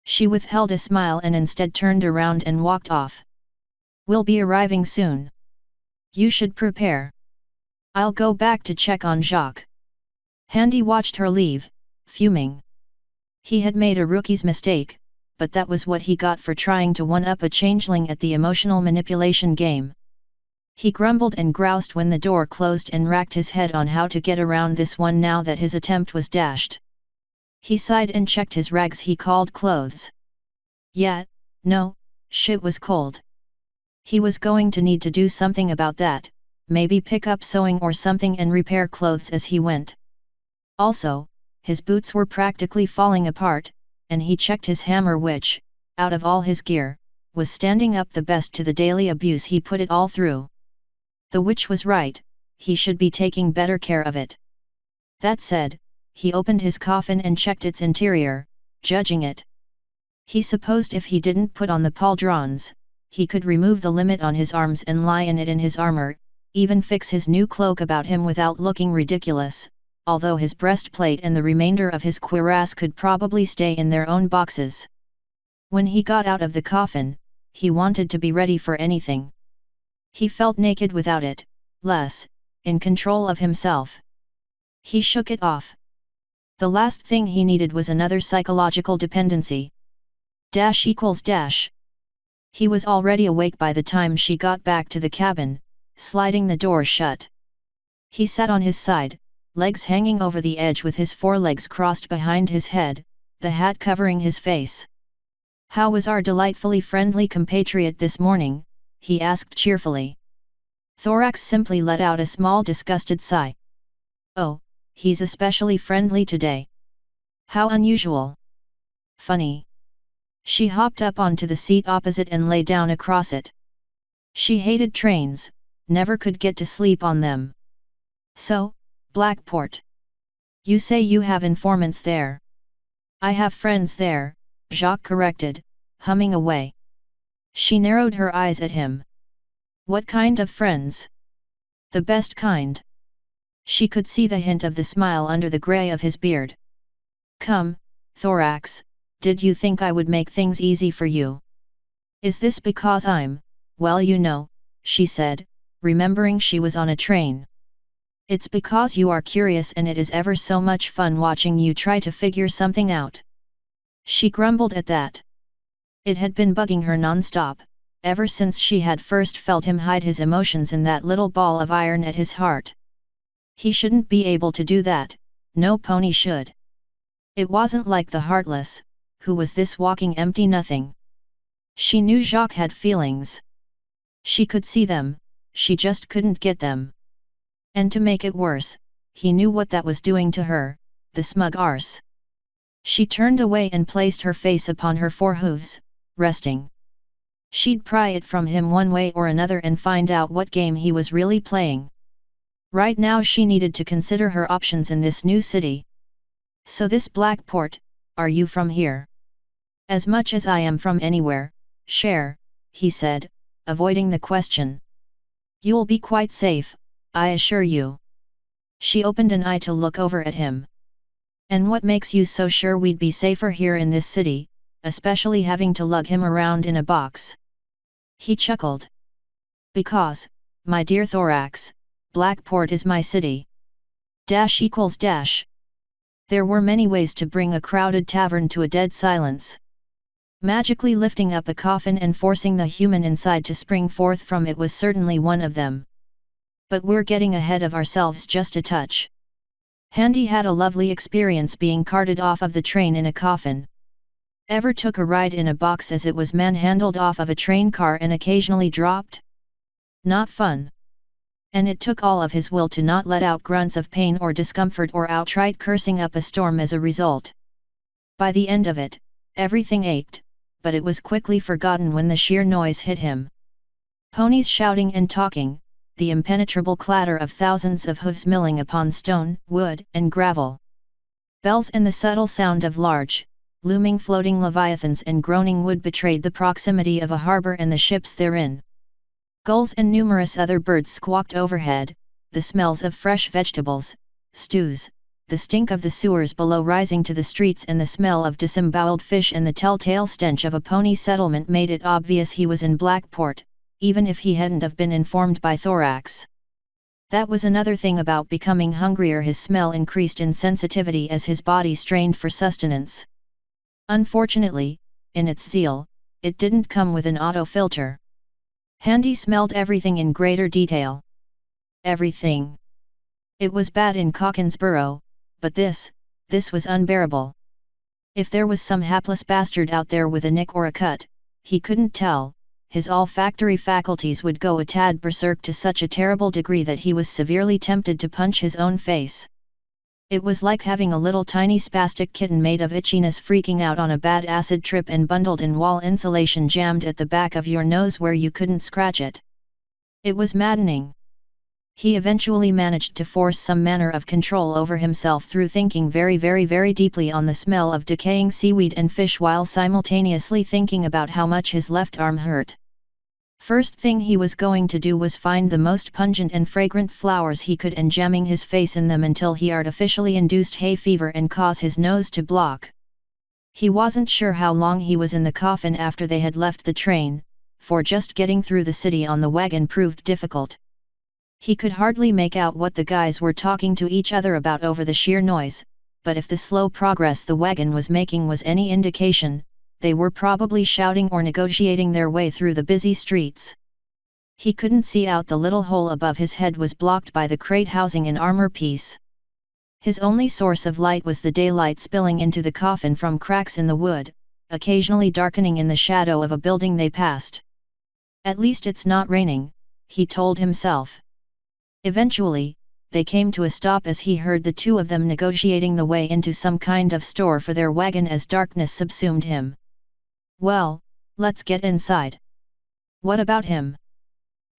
She withheld a smile and instead turned around and walked off. We'll be arriving soon. You should prepare. I'll go back to check on Jacques. Handy watched her leave, fuming. He had made a rookie's mistake, but that was what he got for trying to one-up a changeling at the emotional manipulation game. He grumbled and groused when the door closed and racked his head on how to get around this one now that his attempt was dashed. He sighed and checked his rags he called clothes. Yeah, no, shit was cold. He was going to need to do something about that, maybe pick up sewing or something and repair clothes as he went. Also, his boots were practically falling apart, and he checked his hammer which, out of all his gear, was standing up the best to the daily abuse he put it all through. The witch was right, he should be taking better care of it. That said, he opened his coffin and checked its interior, judging it. He supposed if he didn't put on the pauldrons, he could remove the limit on his arms and lie in it in his armor, even fix his new cloak about him without looking ridiculous, although his breastplate and the remainder of his cuirass could probably stay in their own boxes. When he got out of the coffin, he wanted to be ready for anything. He felt naked without it, less in control of himself. He shook it off. The last thing he needed was another psychological dependency. ===. He was already awake by the time she got back to the cabin, sliding the door shut. He sat on his side, legs hanging over the edge with his forelegs crossed behind his head, the hat covering his face. How was our delightfully friendly compatriot this morning? He asked cheerfully. Thorax simply let out a small disgusted sigh. Oh, he's especially friendly today. How unusual. Funny. She hopped up onto the seat opposite and lay down across it. She hated trains, never could get to sleep on them. So, Blackport. You say you have informants there. I have friends there, Jacques corrected, humming away. She narrowed her eyes at him. What kind of friends? The best kind. She could see the hint of the smile under the grey of his beard. Come, Thorax, did you think I would make things easy for you? Is this because I'm, well you know, she said, remembering she was on a train. It's because you are curious and it is ever so much fun watching you try to figure something out. She grumbled at that. It had been bugging her non-stop, ever since she had first felt him hide his emotions in that little ball of iron at his heart. He shouldn't be able to do that, no pony should. It wasn't like the Heartless, who was this walking empty nothing. She knew Jacques had feelings. She could see them, she just couldn't get them. And to make it worse, he knew what that was doing to her, the smug arse. She turned away and placed her face upon her forehooves, resting. She'd pry it from him one way or another and find out what game he was really playing. Right now she needed to consider her options in this new city. So this Blackport, are you from here? As much as I am from anywhere, Cher, he said, avoiding the question. You'll be quite safe, I assure you. She opened an eye to look over at him. And what makes you so sure we'd be safer here in this city, especially having to lug him around in a box? He chuckled. Because, my dear Thorax, Blackport is my city. ===. There were many ways to bring a crowded tavern to a dead silence. Magically lifting up a coffin and forcing the human inside to spring forth from it was certainly one of them. But we're getting ahead of ourselves just a touch. Handy had a lovely experience being carted off of the train in a coffin. Ever took a ride in a box as it was manhandled off of a train car and occasionally dropped? Not fun. and it took all of his will to not let out grunts of pain or discomfort or outright cursing up a storm as a result. By the end of it, everything ached, but it was quickly forgotten when the sheer noise hit him. Ponies shouting and talking, the impenetrable clatter of thousands of hooves milling upon stone, wood, and gravel. Bells and the subtle sound of large, looming floating leviathans and groaning wood betrayed the proximity of a harbor and the ships therein. Gulls and numerous other birds squawked overhead, the smells of fresh vegetables, stews, the stink of the sewers below rising to the streets and the smell of disemboweled fish and the telltale stench of a pony settlement made it obvious he was in Blackport, even if he hadn't have been informed by Thorax. That was another thing about becoming hungrier. His smell increased in sensitivity as his body strained for sustenance. Unfortunately, in its zeal, it didn't come with an auto-filter. Handy smelled everything in greater detail. Everything. It was bad in Cockinsborough, but this was unbearable. If there was some hapless bastard out there with a nick or a cut, he couldn't tell. His olfactory faculties would go a tad berserk to such a terrible degree that he was severely tempted to punch his own face. It was like having a little tiny spastic kitten made of itchiness freaking out on a bad acid trip and bundled in wall insulation jammed at the back of your nose where you couldn't scratch it. It was maddening. He eventually managed to force some manner of control over himself through thinking very deeply on the smell of decaying seaweed and fish while simultaneously thinking about how much his left arm hurt. First thing he was going to do was find the most pungent and fragrant flowers he could and jamming his face in them until he artificially induced hay fever and cause his nose to block. He wasn't sure how long he was in the coffin after they had left the train, for just getting through the city on the wagon proved difficult. He could hardly make out what the guys were talking to each other about over the sheer noise, but if the slow progress the wagon was making was any indication, they were probably shouting or negotiating their way through the busy streets. He couldn't see out. The little hole above his head was blocked by the crate housing an armor piece. His only source of light was the daylight spilling into the coffin from cracks in the wood, occasionally darkening in the shadow of a building they passed. At least it's not raining, he told himself. Eventually, they came to a stop as he heard the two of them negotiating the way into some kind of store for their wagon as darkness subsumed him. Well, let's get inside. What about him?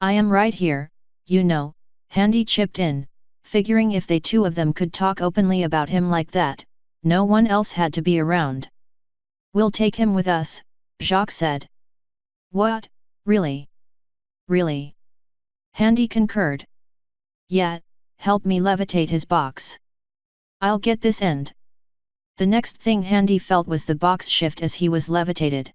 I am right here, you know, Handy chipped in, figuring if they two of them could talk openly about him like that, no one else had to be around. We'll take him with us, Jacques said. What, really? Really? Handy concurred. Yeah, help me levitate his box. I'll get this end. The next thing Handy felt was the box shift as he was levitated.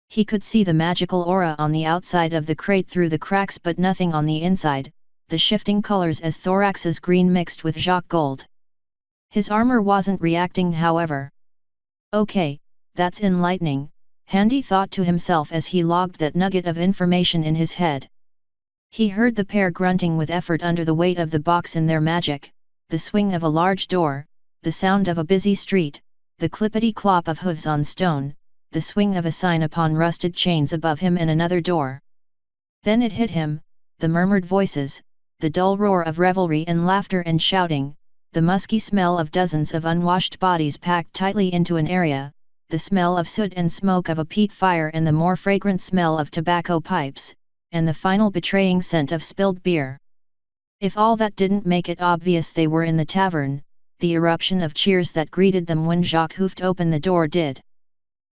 He could see the magical aura on the outside of the crate through the cracks but nothing on the inside, the shifting colors as Thorax's green mixed with Jacques gold. His armor wasn't reacting however. Okay, that's enlightening, Handy thought to himself as he logged that nugget of information in his head. He heard the pair grunting with effort under the weight of the box in their magic, the swing of a large door, the sound of a busy street, the clippity-clop of hooves on stone, the swing of a sign upon rusted chains above him and another door. Then it hit him, the murmured voices, the dull roar of revelry and laughter and shouting, the musky smell of dozens of unwashed bodies packed tightly into an area, the smell of soot and smoke of a peat fire and the more fragrant smell of tobacco pipes, and the final betraying scent of spilled beer. If all that didn't make it obvious they were in the tavern, the eruption of cheers that greeted them when Jacques hoofed open the door did.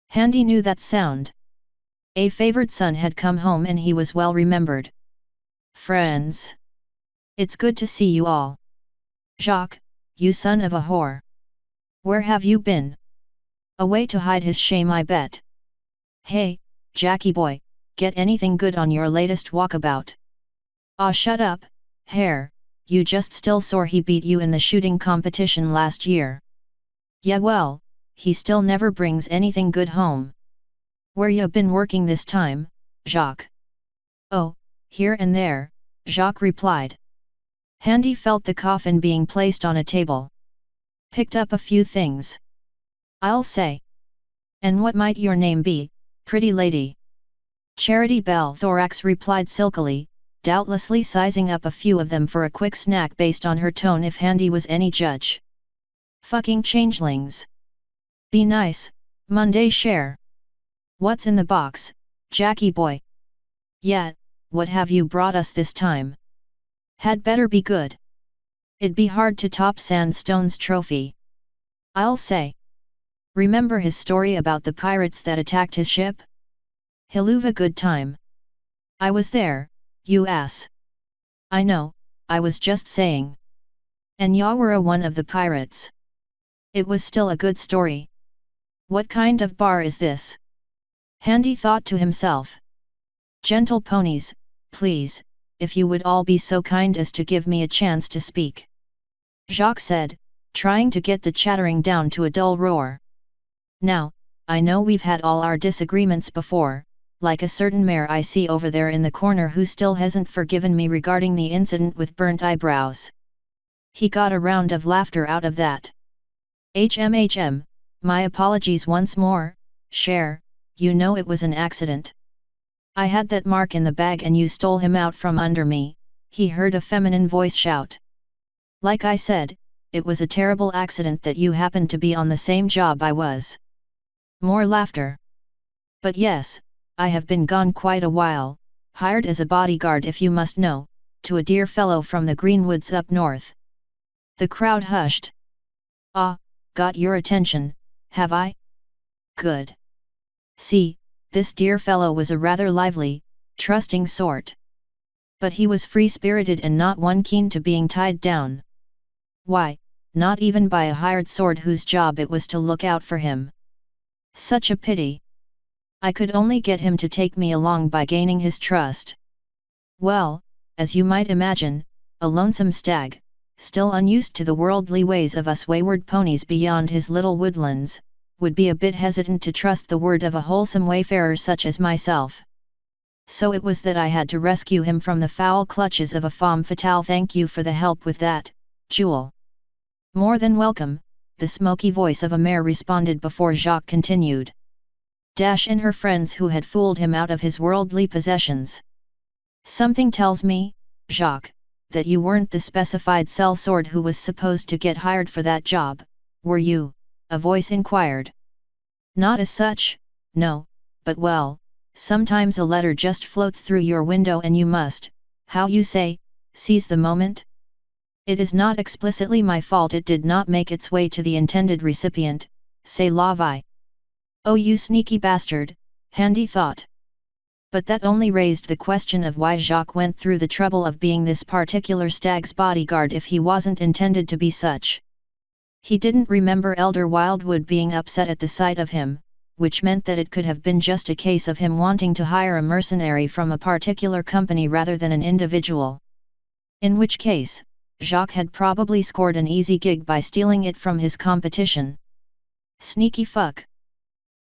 Handy knew that sound. A favored son had come home and he was well remembered. Friends! It's good to see you all. Jacques, you son of a whore! Where have you been? Away to hide his shame I bet. Hey, Jackie boy, get anything good on your latest walkabout? Aw shut up, Hare, you just still sore he beat you in the shooting competition last year. Yeah well, he still never brings anything good home. Where you been working this time, Jacques? Oh, here and there, Jacques replied. Handy felt the coffin being placed on a table. Picked up a few things. I'll say. And what might your name be, pretty lady? Charity Bell, Thorax replied silkily, doubtlessly sizing up a few of them for a quick snack based on her tone if Handy was any judge. Fucking changelings. Be nice, Monday share. What's in the box, Jackie boy? Yeah, what have you brought us this time? Had better be good. It'd be hard to top Sandstone's trophy. I'll say. Remember his story about the pirates that attacked his ship? He'll have a good time. I was there, you ass. I know, I was just saying. And ya were one of the pirates. It was still a good story. What kind of bar is this? Handy thought to himself. Gentle ponies, please, if you would all be so kind as to give me a chance to speak. Jacques said, trying to get the chattering down to a dull roar. Now, I know we've had all our disagreements before, like a certain mare I see over there in the corner who still hasn't forgiven me regarding the incident with burnt eyebrows. He got a round of laughter out of that. HMHM, my apologies once more, Cher, you know it was an accident. I had that mark in the bag and you stole him out from under me, he heard a feminine voice shout. Like I said, it was a terrible accident that you happened to be on the same job I was. More laughter. But yes, I have been gone quite a while, hired as a bodyguard if you must know, to a dear fellow from the Greenwoods up north. The crowd hushed. Ah, got your attention, have I? Good. See, this dear fellow was a rather lively, trusting sort. But he was free-spirited and not one keen to being tied down. Why, not even by a hired sword whose job it was to look out for him. Such a pity. I could only get him to take me along by gaining his trust. Well, as you might imagine, a lonesome stag, still unused to the worldly ways of us wayward ponies beyond his little woodlands, would be a bit hesitant to trust the word of a wholesome wayfarer such as myself. So it was that I had to rescue him from the foul clutches of a femme fatale. Thank you for the help with that, Jewel. More than welcome, the smoky voice of a mare responded before Jacques continued. Dash in her friends who had fooled him out of his worldly possessions. Something tells me, Jacques, that you weren't the specified sellsword who was supposed to get hired for that job, were you? A voice inquired. Not as such, no, but well, sometimes a letter just floats through your window and you must, how you say, seize the moment? It is not explicitly my fault it did not make its way to the intended recipient, c'est la vie. Oh you sneaky bastard, Handy thought. But that only raised the question of why Jacques went through the trouble of being this particular stag's bodyguard if he wasn't intended to be such. He didn't remember Elder Wildwood being upset at the sight of him, which meant that it could have been just a case of him wanting to hire a mercenary from a particular company rather than an individual. In which case, Jacques had probably scored an easy gig by stealing it from his competition. Sneaky fuck.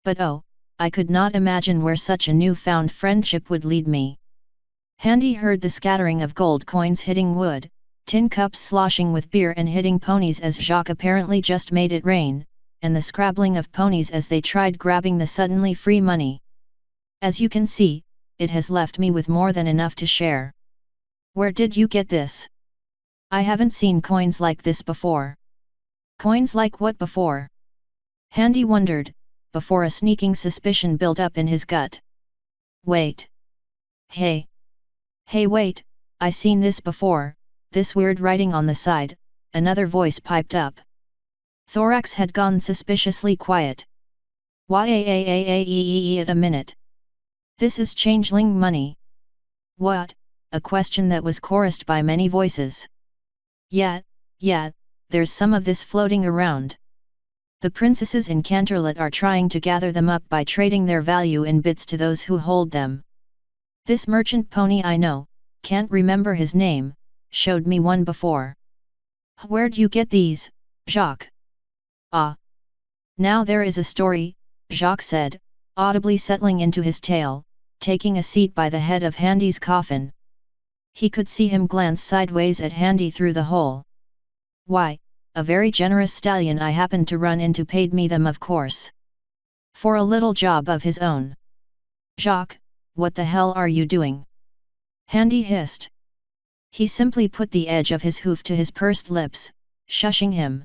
But oh, I could not imagine where such a newfound friendship would lead me. Handy heard the scattering of gold coins hitting wood, tin cups sloshing with beer and hitting ponies as Jacques apparently just made it rain, and the scrabbling of ponies as they tried grabbing the suddenly free money. As you can see, it has left me with more than enough to share. Where did you get this? I haven't seen coins like this before. Coins like what before? Handy wondered, before a sneaking suspicion built up in his gut. Wait. Hey. Hey wait, I seen this before, this weird writing on the side, another voice piped up. Thorax had gone suspiciously quiet. Wait a minute. This is changeling money. What? A question that was chorused by many voices. Yeah, there's some of this floating around. The princesses in Canterlot are trying to gather them up by trading their value in bits to those who hold them. This merchant pony I know, can't remember his name, showed me one before. Where'd you get these, Jacques? Ah. Now there is a story, Jacques said, audibly settling into his tale, taking a seat by the head of Handy's coffin. He could see him glance sideways at Handy through the hole. Why, a very generous stallion I happened to run into paid me them of course. For a little job of his own. Jacques, what the hell are you doing? Handy hissed. He simply put the edge of his hoof to his pursed lips, shushing him.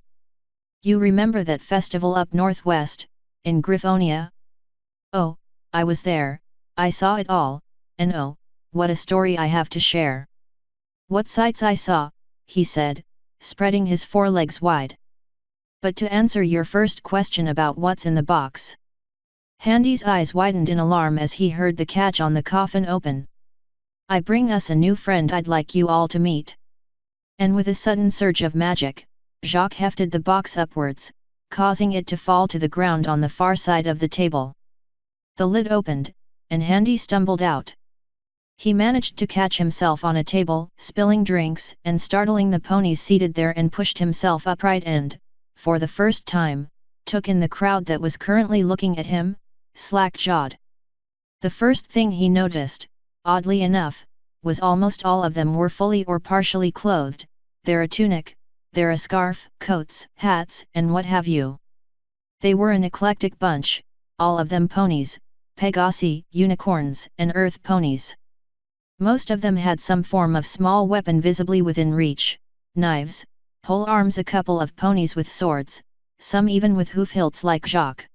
You remember that festival up northwest, in Griffonia? Oh, I was there, I saw it all, and oh, what a story I have to share. What sights I saw, he said, spreading his forelegs wide. But to answer your first question about what's in the box. Handy's eyes widened in alarm as he heard the catch on the coffin open. I bring us a new friend I'd like you all to meet. And with a sudden surge of magic, Jacques hefted the box upwards, causing it to fall to the ground on the far side of the table. The lid opened, and Handy stumbled out. He managed to catch himself on a table, spilling drinks and startling the ponies seated there, and pushed himself upright and, for the first time, took in the crowd that was currently looking at him, slack-jawed. The first thing he noticed, oddly enough, was almost all of them were fully or partially clothed, there a tunic, there a scarf, coats, hats, and what have you. They were an eclectic bunch, all of them ponies, Pegasi, unicorns, and earth ponies. Most of them had some form of small weapon visibly within reach, knives, pole arms, a couple of ponies with swords, some even with hoof hilts like Jacques.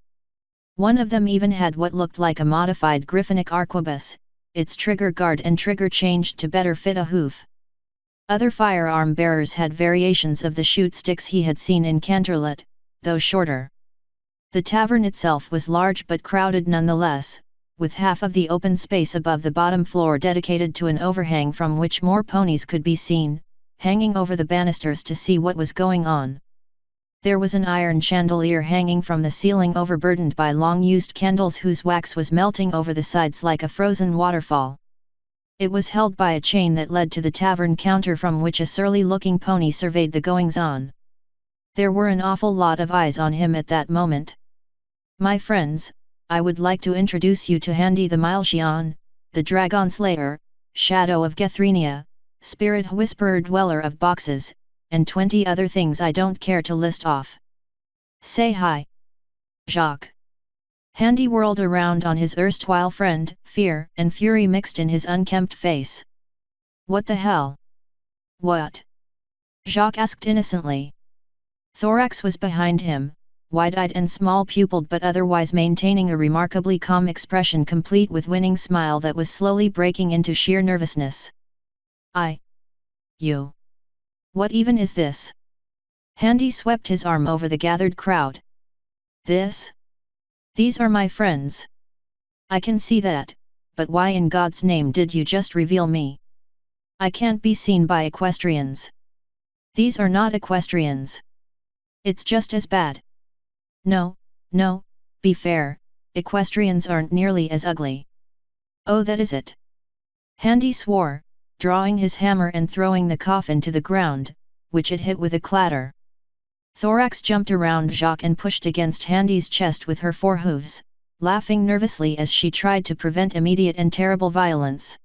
One of them even had what looked like a modified griffonic arquebus, its trigger guard and trigger changed to better fit a hoof. Other firearm bearers had variations of the shoot sticks he had seen in Canterlot, though shorter. The tavern itself was large but crowded nonetheless, with half of the open space above the bottom floor dedicated to an overhang from which more ponies could be seen, hanging over the banisters to see what was going on. There was an iron chandelier hanging from the ceiling overburdened by long-used candles whose wax was melting over the sides like a frozen waterfall. It was held by a chain that led to the tavern counter from which a surly-looking pony surveyed the goings-on. There were an awful lot of eyes on him at that moment. My friends, I would like to introduce you to Handy the Milesian, the Dragon Slayer, Shadow of Gethrinia, Spirit Whisperer, Dweller of Boxes, and 20 other things I don't care to list off. Say hi, Jacques. Handy whirled around on his erstwhile friend, fear and fury mixed in his unkempt face. What the hell? What? Jacques asked innocently. Thorax was behind him, wide-eyed and small-pupilled but otherwise maintaining a remarkably calm expression complete with winning smile that was slowly breaking into sheer nervousness. You. What even is this? Handy swept his arm over the gathered crowd. These are my friends. I can see that, but why in God's name did you just reveal me? I can't be seen by equestrians. These are not equestrians. It's just as bad. No, be fair, equestrians aren't nearly as ugly. Oh, that is it. Handy swore, drawing his hammer and throwing the coffin to the ground, which it hit with a clatter. Thorax jumped around Jacques and pushed against Handy's chest with her forehooves, laughing nervously as she tried to prevent immediate and terrible violence.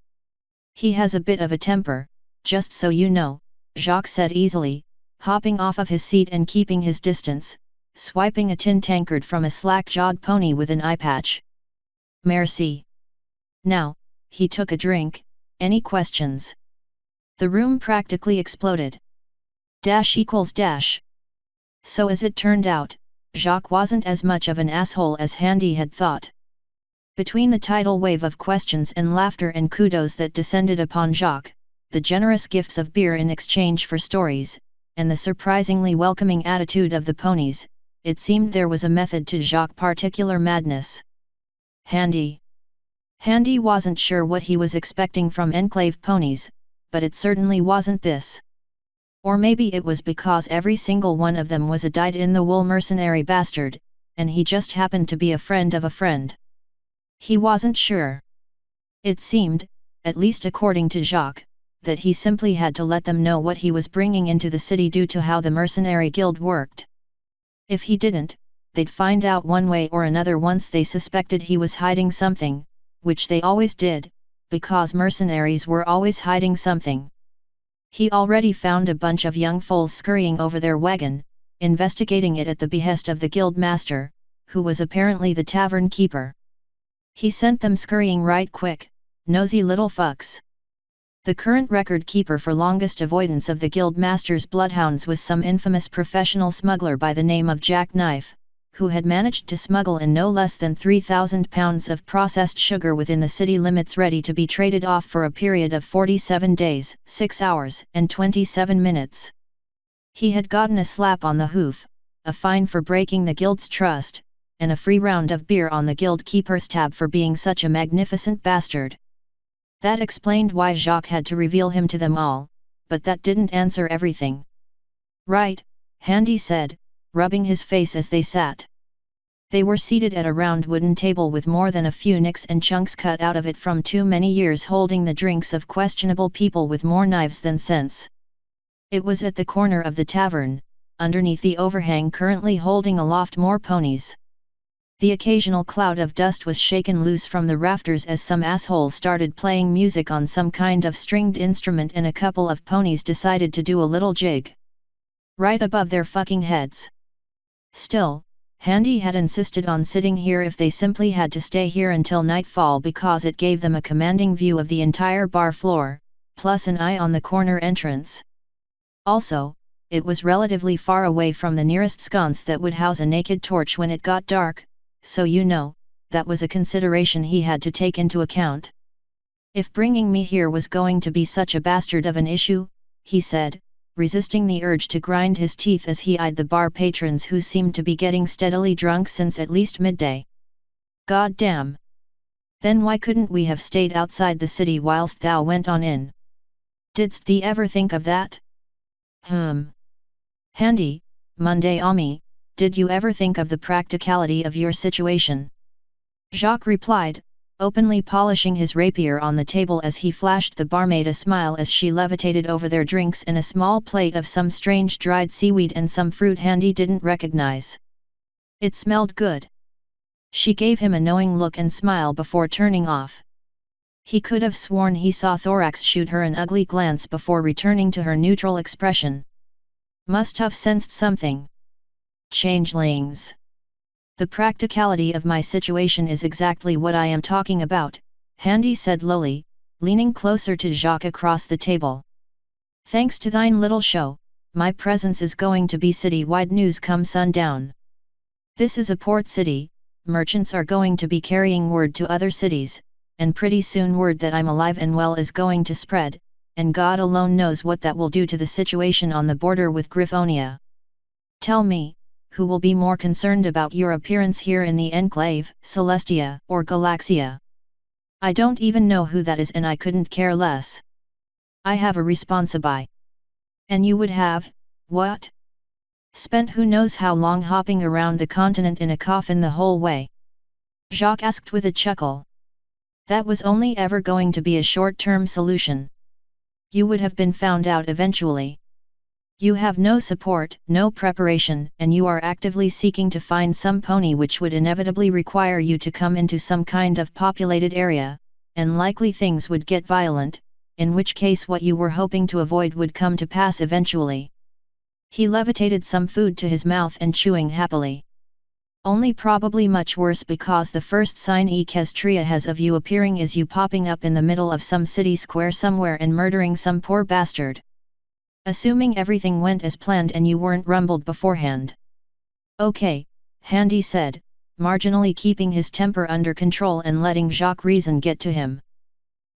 He has a bit of a temper, just so you know, Jacques said easily, hopping off of his seat and keeping his distance, swiping a tin tankard from a slack-jawed pony with an eye patch. Merci. Now, he took a drink. Any questions? The room practically exploded. ===. So as it turned out, Jacques wasn't as much of an asshole as Handy had thought. Between the tidal wave of questions and laughter and kudos that descended upon Jacques, the generous gifts of beer in exchange for stories, and the surprisingly welcoming attitude of the ponies, it seemed there was a method to Jacques' particular madness. Handy wasn't sure what he was expecting from enclave ponies, but it certainly wasn't this. Or maybe it was because every single one of them was a dyed-in-the-wool mercenary bastard, and he just happened to be a friend of a friend. He wasn't sure. It seemed, at least according to Jacques, that he simply had to let them know what he was bringing into the city due to how the mercenary guild worked. If he didn't, they'd find out one way or another once they suspected he was hiding something, which they always did, because mercenaries were always hiding something. He already found a bunch of young foals scurrying over their wagon, investigating it at the behest of the guild master, who was apparently the tavern keeper. He sent them scurrying right quick, nosy little fucks. The current record keeper for longest avoidance of the guild master's bloodhounds was some infamous professional smuggler by the name of Jack Knife, who had managed to smuggle in no less than 3,000 pounds of processed sugar within the city limits ready to be traded off for a period of 47 days, 6 hours and 27 minutes. He had gotten a slap on the hoof, a fine for breaking the guild's trust, and a free round of beer on the guild keeper's tab for being such a magnificent bastard. That explained why Jacques had to reveal him to them all, but that didn't answer everything. "Right," Handy said, rubbing his face as they sat. They were seated at a round wooden table with more than a few nicks and chunks cut out of it from too many years holding the drinks of questionable people with more knives than sense. It was at the corner of the tavern, underneath the overhang currently holding aloft more ponies. The occasional cloud of dust was shaken loose from the rafters as some asshole started playing music on some kind of stringed instrument and a couple of ponies decided to do a little jig. Right above their fucking heads. Still, Handy had insisted on sitting here if they simply had to stay here until nightfall because it gave them a commanding view of the entire bar floor, plus an eye on the corner entrance. Also, it was relatively far away from the nearest sconce that would house a naked torch when it got dark, so that was a consideration he had to take into account. "If bringing me here was going to be such a bastard of an issue," he said, resisting the urge to grind his teeth as he eyed the bar patrons who seemed to be getting steadily drunk since at least midday. "God damn! Then why couldn't we have stayed outside the city whilst thou went on in? Didst thee ever think of that?" Handy, Monday Ami, did you ever think of the practicality of your situation?" Jacques replied, openly polishing his rapier on the table as he flashed the barmaid a smile as she levitated over their drinks and a small plate of some strange dried seaweed and some fruit Handy didn't recognize. It smelled good. She gave him a knowing look and smile before turning off. He could have sworn he saw Thorax shoot her an ugly glance before returning to her neutral expression. Must have sensed something. "Changelings. The practicality of my situation is exactly what I am talking about," Handy said lowly, leaning closer to Jacques across the table. "Thanks to thine little show, my presence is going to be city-wide news come sundown. This is a port city, merchants are going to be carrying word to other cities, and pretty soon word that I'm alive and well is going to spread, and God alone knows what that will do to the situation on the border with Griffonia. Tell me, who will be more concerned about your appearance here in the enclave, Celestia or Galaxia? I don't even know who that is and I couldn't care less. I have a responsibility. And you would have, what? Spent who knows how long hopping around the continent in a coffin the whole way?" Jacques asked with a chuckle. "That was only ever going to be a short-term solution. You would have been found out eventually. You have no support, no preparation, and you are actively seeking to find some pony which would inevitably require you to come into some kind of populated area, and likely things would get violent, in which case what you were hoping to avoid would come to pass eventually." He levitated some food to his mouth and chewing happily. "Only probably much worse because the first sign Equestria has of you appearing is you popping up in the middle of some city square somewhere and murdering some poor bastard. Assuming everything went as planned and you weren't rumbled beforehand." "Okay," Handy said, marginally keeping his temper under control and letting Jacques' reason get to him.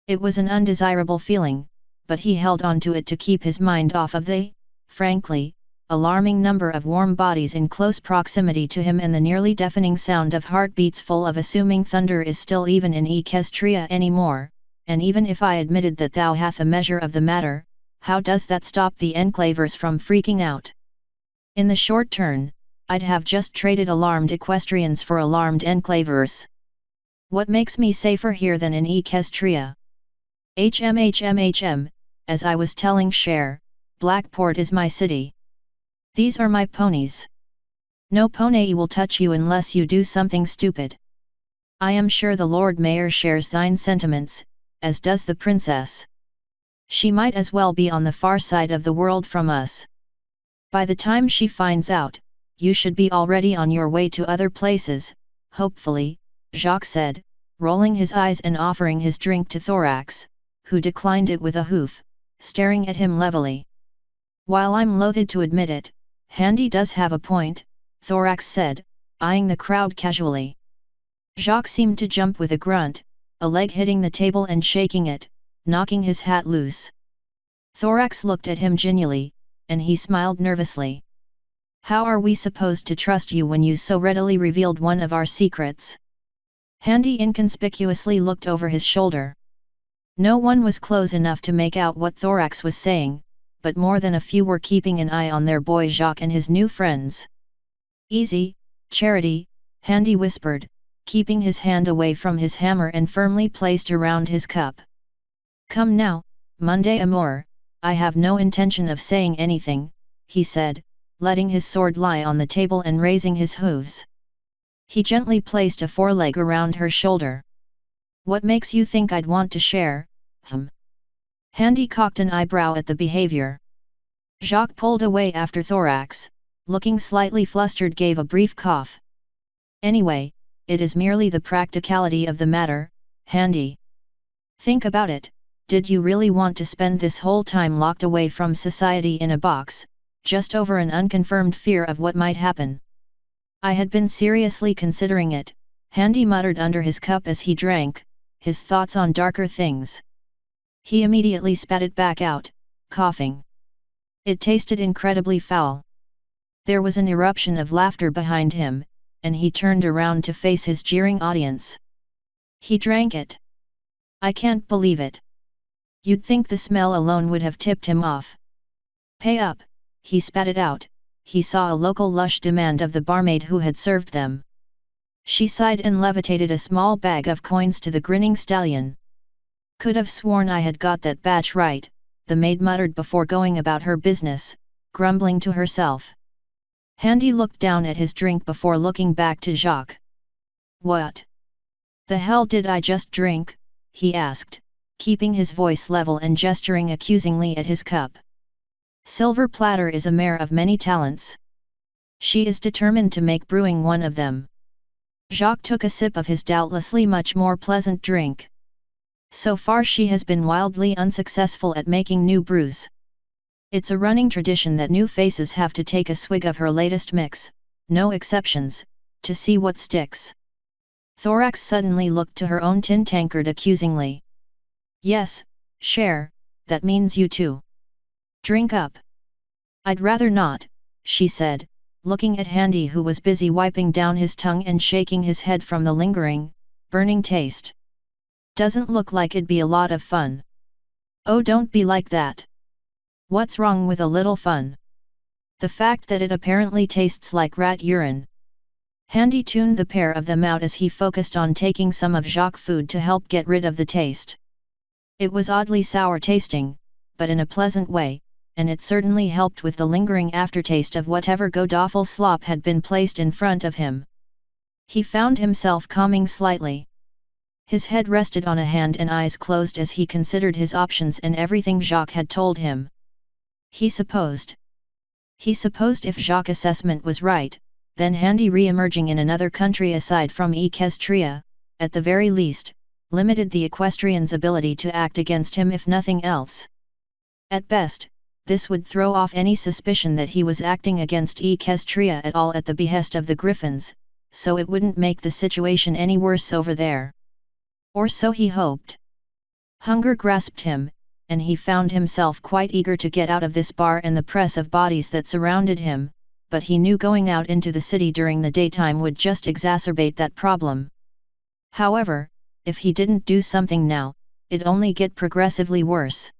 It was an undesirable feeling, but he held on to it to keep his mind off of the, frankly, alarming number of warm bodies in close proximity to him and the nearly deafening sound of heartbeats full of assuming thunder is still even in Equestria anymore, and even if I admitted that thou hath a measure of the matter, how does that stop the enclavers from freaking out? In the short term, I'd have just traded alarmed equestrians for alarmed enclavers. What makes me safer here than in Equestria? As I was telling Cher, Blackport is my city. These are my ponies. No pony will touch you unless you do something stupid. I am sure the Lord Mayor shares thine sentiments, as does the princess. She might as well be on the far side of the world from us. By the time she finds out, you should be already on your way to other places, hopefully," Jacques said, rolling his eyes and offering his drink to Thorax, who declined it with a hoof, staring at him levelly. While I'm loath to admit it, Handy does have a point, Thorax said, eyeing the crowd casually. Jacques seemed to jump with a grunt, a leg hitting the table and shaking it, knocking his hat loose. Thorax looked at him genially, and he smiled nervously. How are we supposed to trust you when you so readily revealed one of our secrets? Handy inconspicuously looked over his shoulder. No one was close enough to make out what Thorax was saying, but more than a few were keeping an eye on their boy Jacques and his new friends. Easy, Charity, Handy whispered, keeping his hand away from his hammer and firmly placed around his cup. Come now, Monday Amour, I have no intention of saying anything, he said, letting his sword lie on the table and raising his hooves. He gently placed a foreleg around her shoulder. What makes you think I'd want to share, Handy cocked an eyebrow at the behavior. Jacques pulled away after Thorax, looking slightly flustered, gave a brief cough. Anyway, it is merely the practicality of the matter, Handy. Think about it, did you really want to spend this whole time locked away from society in a box, just over an unconfirmed fear of what might happen? I had been seriously considering it, Handy muttered under his cup as he drank, his thoughts on darker things. He immediately spat it back out, coughing. It tasted incredibly foul. There was an eruption of laughter behind him, and he turned around to face his jeering audience. He drank it. I can't believe it. You'd think the smell alone would have tipped him off. Pay up, he spat it out. He saw a local lush demand of the barmaid who had served them. She sighed and levitated a small bag of coins to the grinning stallion. Could have sworn I had got that batch right, the maid muttered before going about her business, grumbling to herself. Handy looked down at his drink before looking back to Jacques. What the hell did I just drink? He asked, keeping his voice level and gesturing accusingly at his cup. Silver Platter is a mare of many talents. She is determined to make brewing one of them. Jacques took a sip of his doubtlessly much more pleasant drink. So far she has been wildly unsuccessful at making new brews. It's a running tradition that new faces have to take a swig of her latest mix, no exceptions, to see what sticks. Thorax suddenly looked to her own tin tankard accusingly. Yes, share, that means you too. Drink up. I'd rather not, she said, looking at Handy who was busy wiping down his tongue and shaking his head from the lingering, burning taste. Doesn't look like it'd be a lot of fun. Oh, don't be like that. What's wrong with a little fun? The fact that it apparently tastes like rat urine. Handy tuned the pair of them out as he focused on taking some of Jacques' food to help get rid of the taste. It was oddly sour tasting, but in a pleasant way, and it certainly helped with the lingering aftertaste of whatever god-awful slop had been placed in front of him. He found himself calming slightly. His head rested on a hand and eyes closed as he considered his options and everything Jacques had told him. He supposed if Jacques' assessment was right, then Handy re-emerging in another country aside from Equestria, at the very least, limited the equestrian's ability to act against him if nothing else. At best, this would throw off any suspicion that he was acting against Equestria at all at the behest of the Griffins, so it wouldn't make the situation any worse over there. Or so he hoped. Hunger grasped him, and he found himself quite eager to get out of this bar and the press of bodies that surrounded him, but he knew going out into the city during the daytime would just exacerbate that problem. However, if he didn't do something now, it'd only get progressively worse.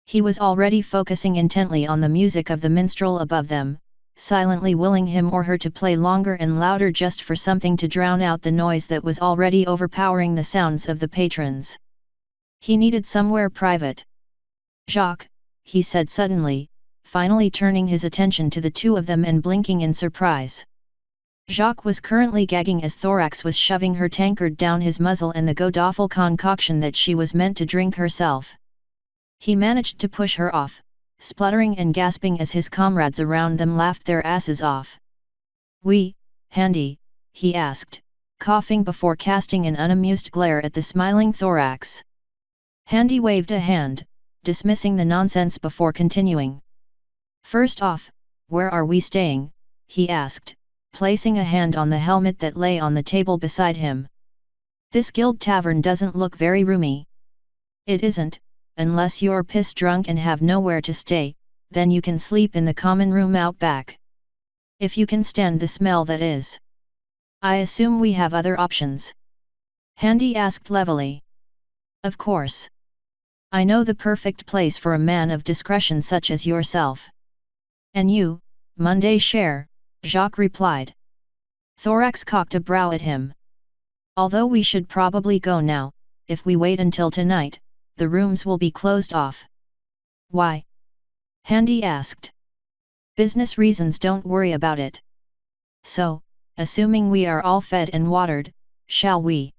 He was already focusing intently on the music of the minstrel above them, silently willing him or her to play longer and louder just for something to drown out the noise that was already overpowering the sounds of the patrons. He needed somewhere private. Jacques, he said suddenly, finally turning his attention to the two of them and blinking in surprise. Jacques was currently gagging as Thorax was shoving her tankard down his muzzle and the god-awful concoction that she was meant to drink herself. He managed to push her off, spluttering and gasping as his comrades around them laughed their asses off. "We, Handy?" he asked, coughing before casting an unamused glare at the smiling Thorax. Handy waved a hand, dismissing the nonsense before continuing. First off, where are we staying? He asked, placing a hand on the helmet that lay on the table beside him. This guild tavern doesn't look very roomy. It isn't, unless you're piss drunk and have nowhere to stay, then you can sleep in the common room out back. If you can stand the smell, that is. I assume we have other options? Handy asked levelly. Of course. I know the perfect place for a man of discretion such as yourself. And you, Monday Share, Jacques replied. Thorax cocked a brow at him. Although we should probably go now, if we wait until tonight, the rooms will be closed off. Why? Handy asked. Business reasons, don't worry about it. So, assuming we are all fed and watered, shall we?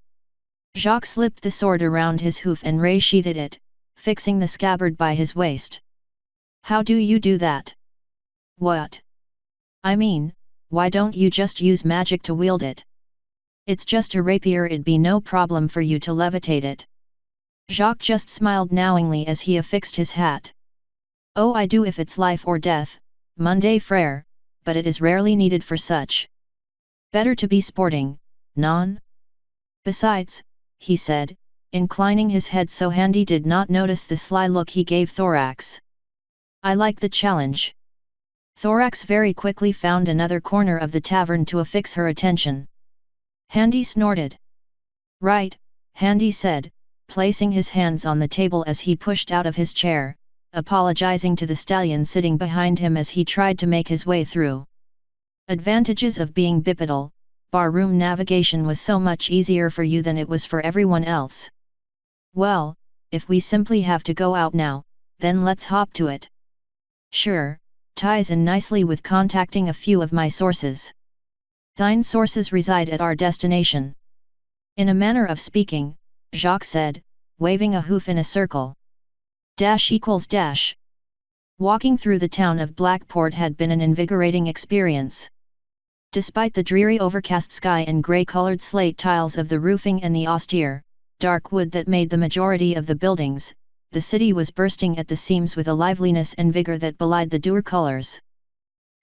Jacques slipped the sword around his hoof and re-sheathed it, fixing the scabbard by his waist. How do you do that? What? I mean, why don't you just use magic to wield it? It's just a rapier, it'd be no problem for you to levitate it. Jacques just smiled knowingly as he affixed his hat. Oh, I do if it's life or death, Monday Frere, but it is rarely needed for such. Better to be sporting, non? Besides, he said, inclining his head so Handy did not notice the sly look he gave Thorax. I like the challenge. Thorax very quickly found another corner of the tavern to affix her attention. Handy snorted. Right, Handy said, placing his hands on the table as he pushed out of his chair, apologizing to the stallion sitting behind him as he tried to make his way through. Advantages of being bipedal: barroom navigation was so much easier for you than it was for everyone else. Well, if we simply have to go out now, then let's hop to it. Sure, ties in nicely with contacting a few of my sources. Thine sources reside at our destination. In a manner of speaking, Jacques said, waving a hoof in a circle. Dash equals dash. Walking through the town of Blackport had been an invigorating experience. Despite the dreary overcast sky and grey-coloured slate tiles of the roofing and the austere, dark wood that made the majority of the buildings, the city was bursting at the seams with a liveliness and vigour that belied the dour colours.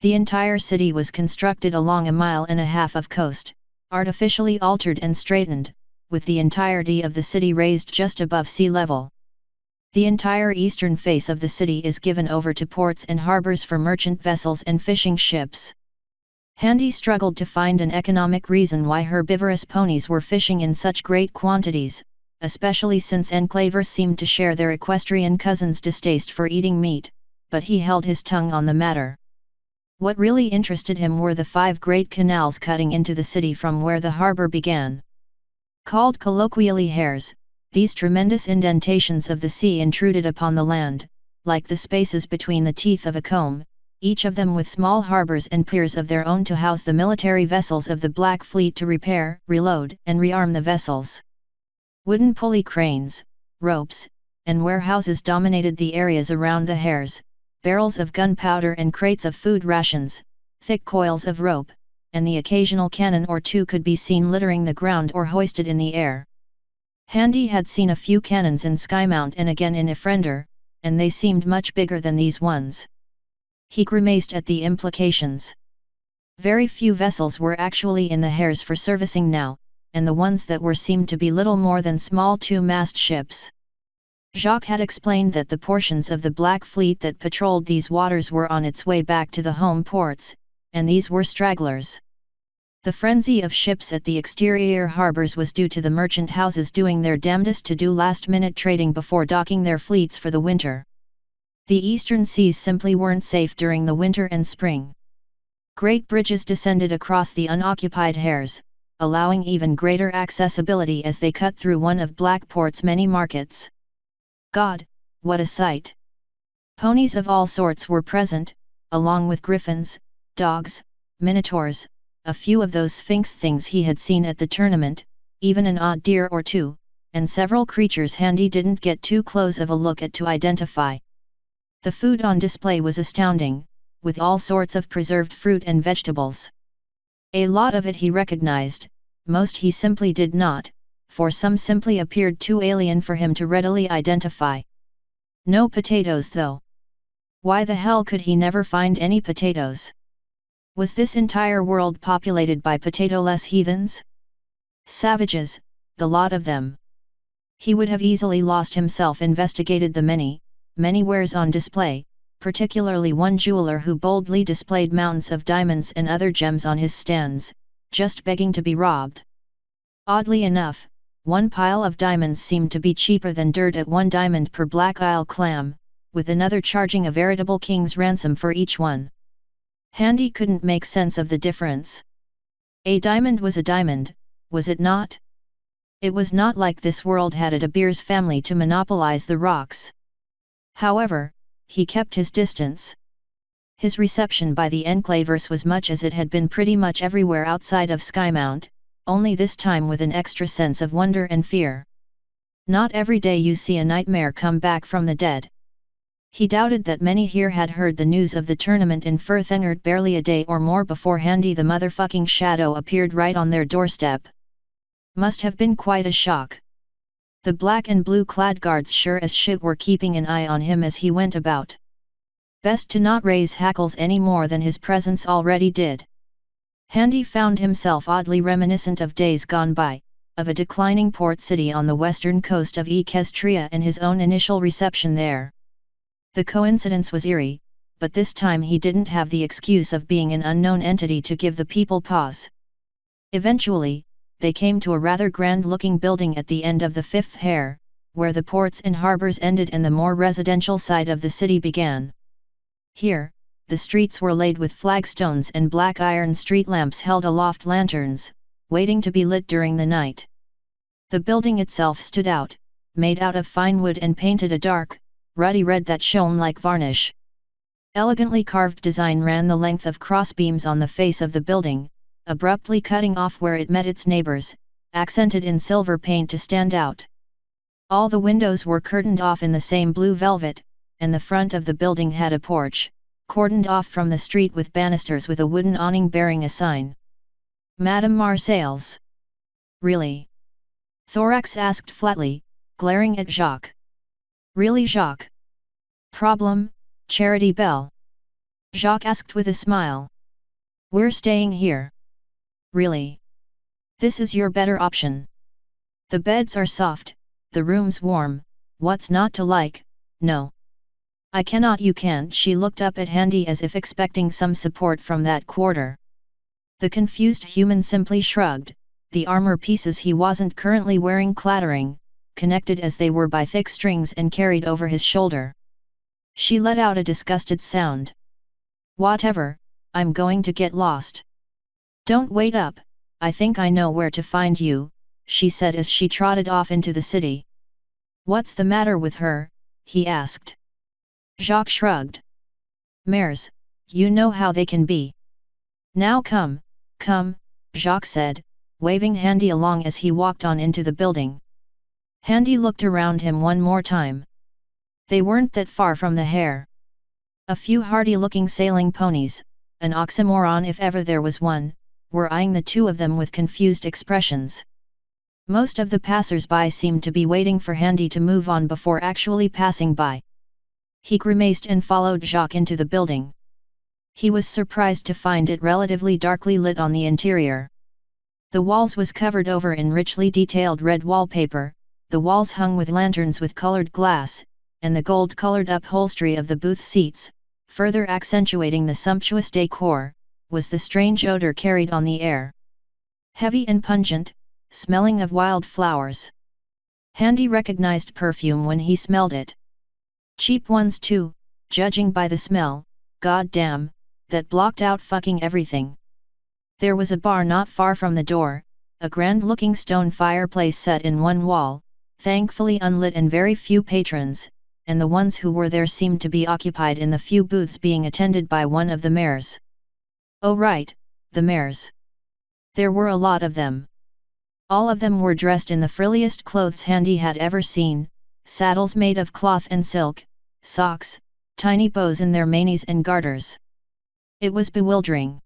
The entire city was constructed along 1.5 miles of coast, artificially altered and straightened, with the entirety of the city raised just above sea level. The entire eastern face of the city is given over to ports and harbours for merchant vessels and fishing ships. Handy struggled to find an economic reason why herbivorous ponies were fishing in such great quantities, especially since enclavers seemed to share their equestrian cousins' distaste for eating meat, but he held his tongue on the matter. What really interested him were the 5 great canals cutting into the city from where the harbour began. Called colloquially hairs, these tremendous indentations of the sea intruded upon the land, like the spaces between the teeth of a comb, each of them with small harbours and piers of their own to house the military vessels of the Black Fleet to repair, reload, and rearm the vessels. Wooden pulley cranes, ropes, and warehouses dominated the areas around the hairs, barrels of gunpowder and crates of food rations, thick coils of rope, and the occasional cannon or two could be seen littering the ground or hoisted in the air. Handy had seen a few cannons in Skymount and again in Ifrender, and they seemed much bigger than these ones. He grimaced at the implications. Very few vessels were actually in the hairs for servicing now, and the ones that were seemed to be little more than small 2-mast ships. Jacques had explained that the portions of the Black Fleet that patrolled these waters were on its way back to the home ports, and these were stragglers. The frenzy of ships at the exterior harbours was due to the merchant houses doing their damnedest to do last-minute trading before docking their fleets for the winter. The eastern seas simply weren't safe during the winter and spring. Great bridges descended across the unoccupied hairs, allowing even greater accessibility as they cut through one of Blackport's many markets. God, what a sight! Ponies of all sorts were present, along with griffins, dogs, minotaurs, a few of those sphinx things he had seen at the tournament, even an odd deer or two, and several creatures Handy didn't get too close of a look at to identify. The food on display was astounding, with all sorts of preserved fruit and vegetables. A lot of it he recognized, most he simply did not, for some simply appeared too alien for him to readily identify. No potatoes though. Why the hell could he never find any potatoes? Was this entire world populated by potato-less heathens? Savages, the lot of them. He would have easily lost himself investigated the many wares on display, particularly one jeweler who boldly displayed mountains of diamonds and other gems on his stands, just begging to be robbed. Oddly enough, one pile of diamonds seemed to be cheaper than dirt at 1 diamond per Black Isle clam, with another charging a veritable king's ransom for each one. Handy couldn't make sense of the difference. A diamond was a diamond, was it not? It was not like this world had a De Beers family to monopolize the rocks. However, he kept his distance. His reception by the enclavers was much as it had been pretty much everywhere outside of Skymount, only this time with an extra sense of wonder and fear. Not every day you see a nightmare come back from the dead. He doubted that many here had heard the news of the tournament in Firthengert barely a day or more before Handy the motherfucking Shadow appeared right on their doorstep. Must have been quite a shock. The black and blue clad guards sure as shit were keeping an eye on him as he went about. Best to not raise hackles any more than his presence already did. Handy found himself oddly reminiscent of days gone by, of a declining port city on the western coast of Equestria and his own initial reception there. The coincidence was eerie, but this time he didn't have the excuse of being an unknown entity to give the people pause. Eventually, they came to a rather grand-looking building at the end of the Fifth Hair, where the ports and harbors ended and the more residential side of the city began. Here, the streets were laid with flagstones and black iron street lamps held aloft lanterns, waiting to be lit during the night. The building itself stood out, made out of fine wood and painted a dark, ruddy red that shone like varnish. Elegantly carved design ran the length of crossbeams on the face of the building, abruptly cutting off where it met its neighbors, accented in silver paint to stand out. All the windows were curtained off in the same blue velvet, and the front of the building had a porch, cordoned off from the street with banisters with a wooden awning bearing a sign. Madame Marseilles. Really? Thorax asked flatly, glaring at Jacques. Really, Jacques? Problem, Charity Belle? Jacques asked with a smile. We're staying here. Really? This is your better option. The beds are soft, the room's warm, what's not to like? No. I cannot. You can't. She looked up at Handy as if expecting some support from that quarter. The confused human simply shrugged, the armor pieces he wasn't currently wearing clattering, connected as they were by thick strings and carried over his shoulder. She let out a disgusted sound. Whatever, I'm going to get lost. Don't wait up, I think I know where to find you, she said as she trotted off into the city. What's the matter with her? He asked. Jacques shrugged. Mares, you know how they can be. Now come, Jacques said, waving Handy along as he walked on into the building. Handy looked around him one more time. They weren't that far from the Hare. A few hardy-looking sailing ponies, an oxymoron if ever there was one, were eyeing the two of them with confused expressions. Most of the passers-by seemed to be waiting for Handy to move on before actually passing by. He grimaced and followed Jacques into the building. He was surprised to find it relatively darkly lit on the interior. The walls was covered over in richly detailed red wallpaper, the walls hung with lanterns with colored glass, and the gold-colored upholstery of the booth seats, further accentuating the sumptuous decor, was the strange odor carried on the air. Heavy and pungent, smelling of wild flowers. Handy recognized perfume when he smelled it. Cheap ones too, judging by the smell, goddamn, that blocked out fucking everything. There was a bar not far from the door, a grand-looking stone fireplace set in one wall, thankfully unlit and very few patrons, and the ones who were there seemed to be occupied in the few booths being attended by one of the mares. Oh right, the mares. There were a lot of them. All of them were dressed in the frilliest clothes Handy had ever seen, saddles made of cloth and silk, socks, tiny bows in their manes and garters. It was bewildering.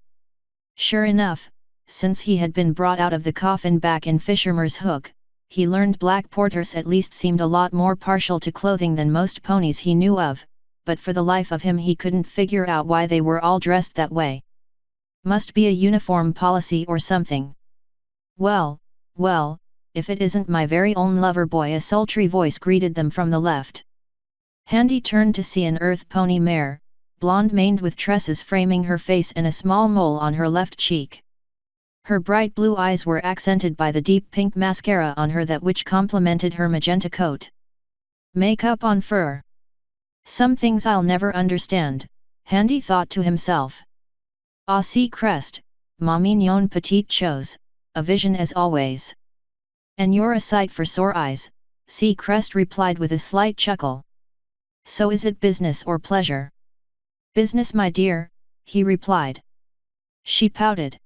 Sure enough, since he had been brought out of the coffin back in Fishermer's Hook, he learned black porters at least seemed a lot more partial to clothing than most ponies he knew of, but for the life of him he couldn't figure out why they were all dressed that way. Must be a uniform policy or something. Well, if it isn't my very own lover boy, a sultry voice greeted them from the left. Handy turned to see an earth pony mare, blonde-maned with tresses framing her face and a small mole on her left cheek. Her bright blue eyes were accented by the deep pink mascara on her that which complemented her magenta coat. Makeup on fur. Some things I'll never understand, Handy thought to himself. Ah, see crest, ma mignon petite chose, a vision as always. And you're a sight for sore eyes, see crest replied with a slight chuckle. So is it business or pleasure? Business, my dear, he replied. She pouted.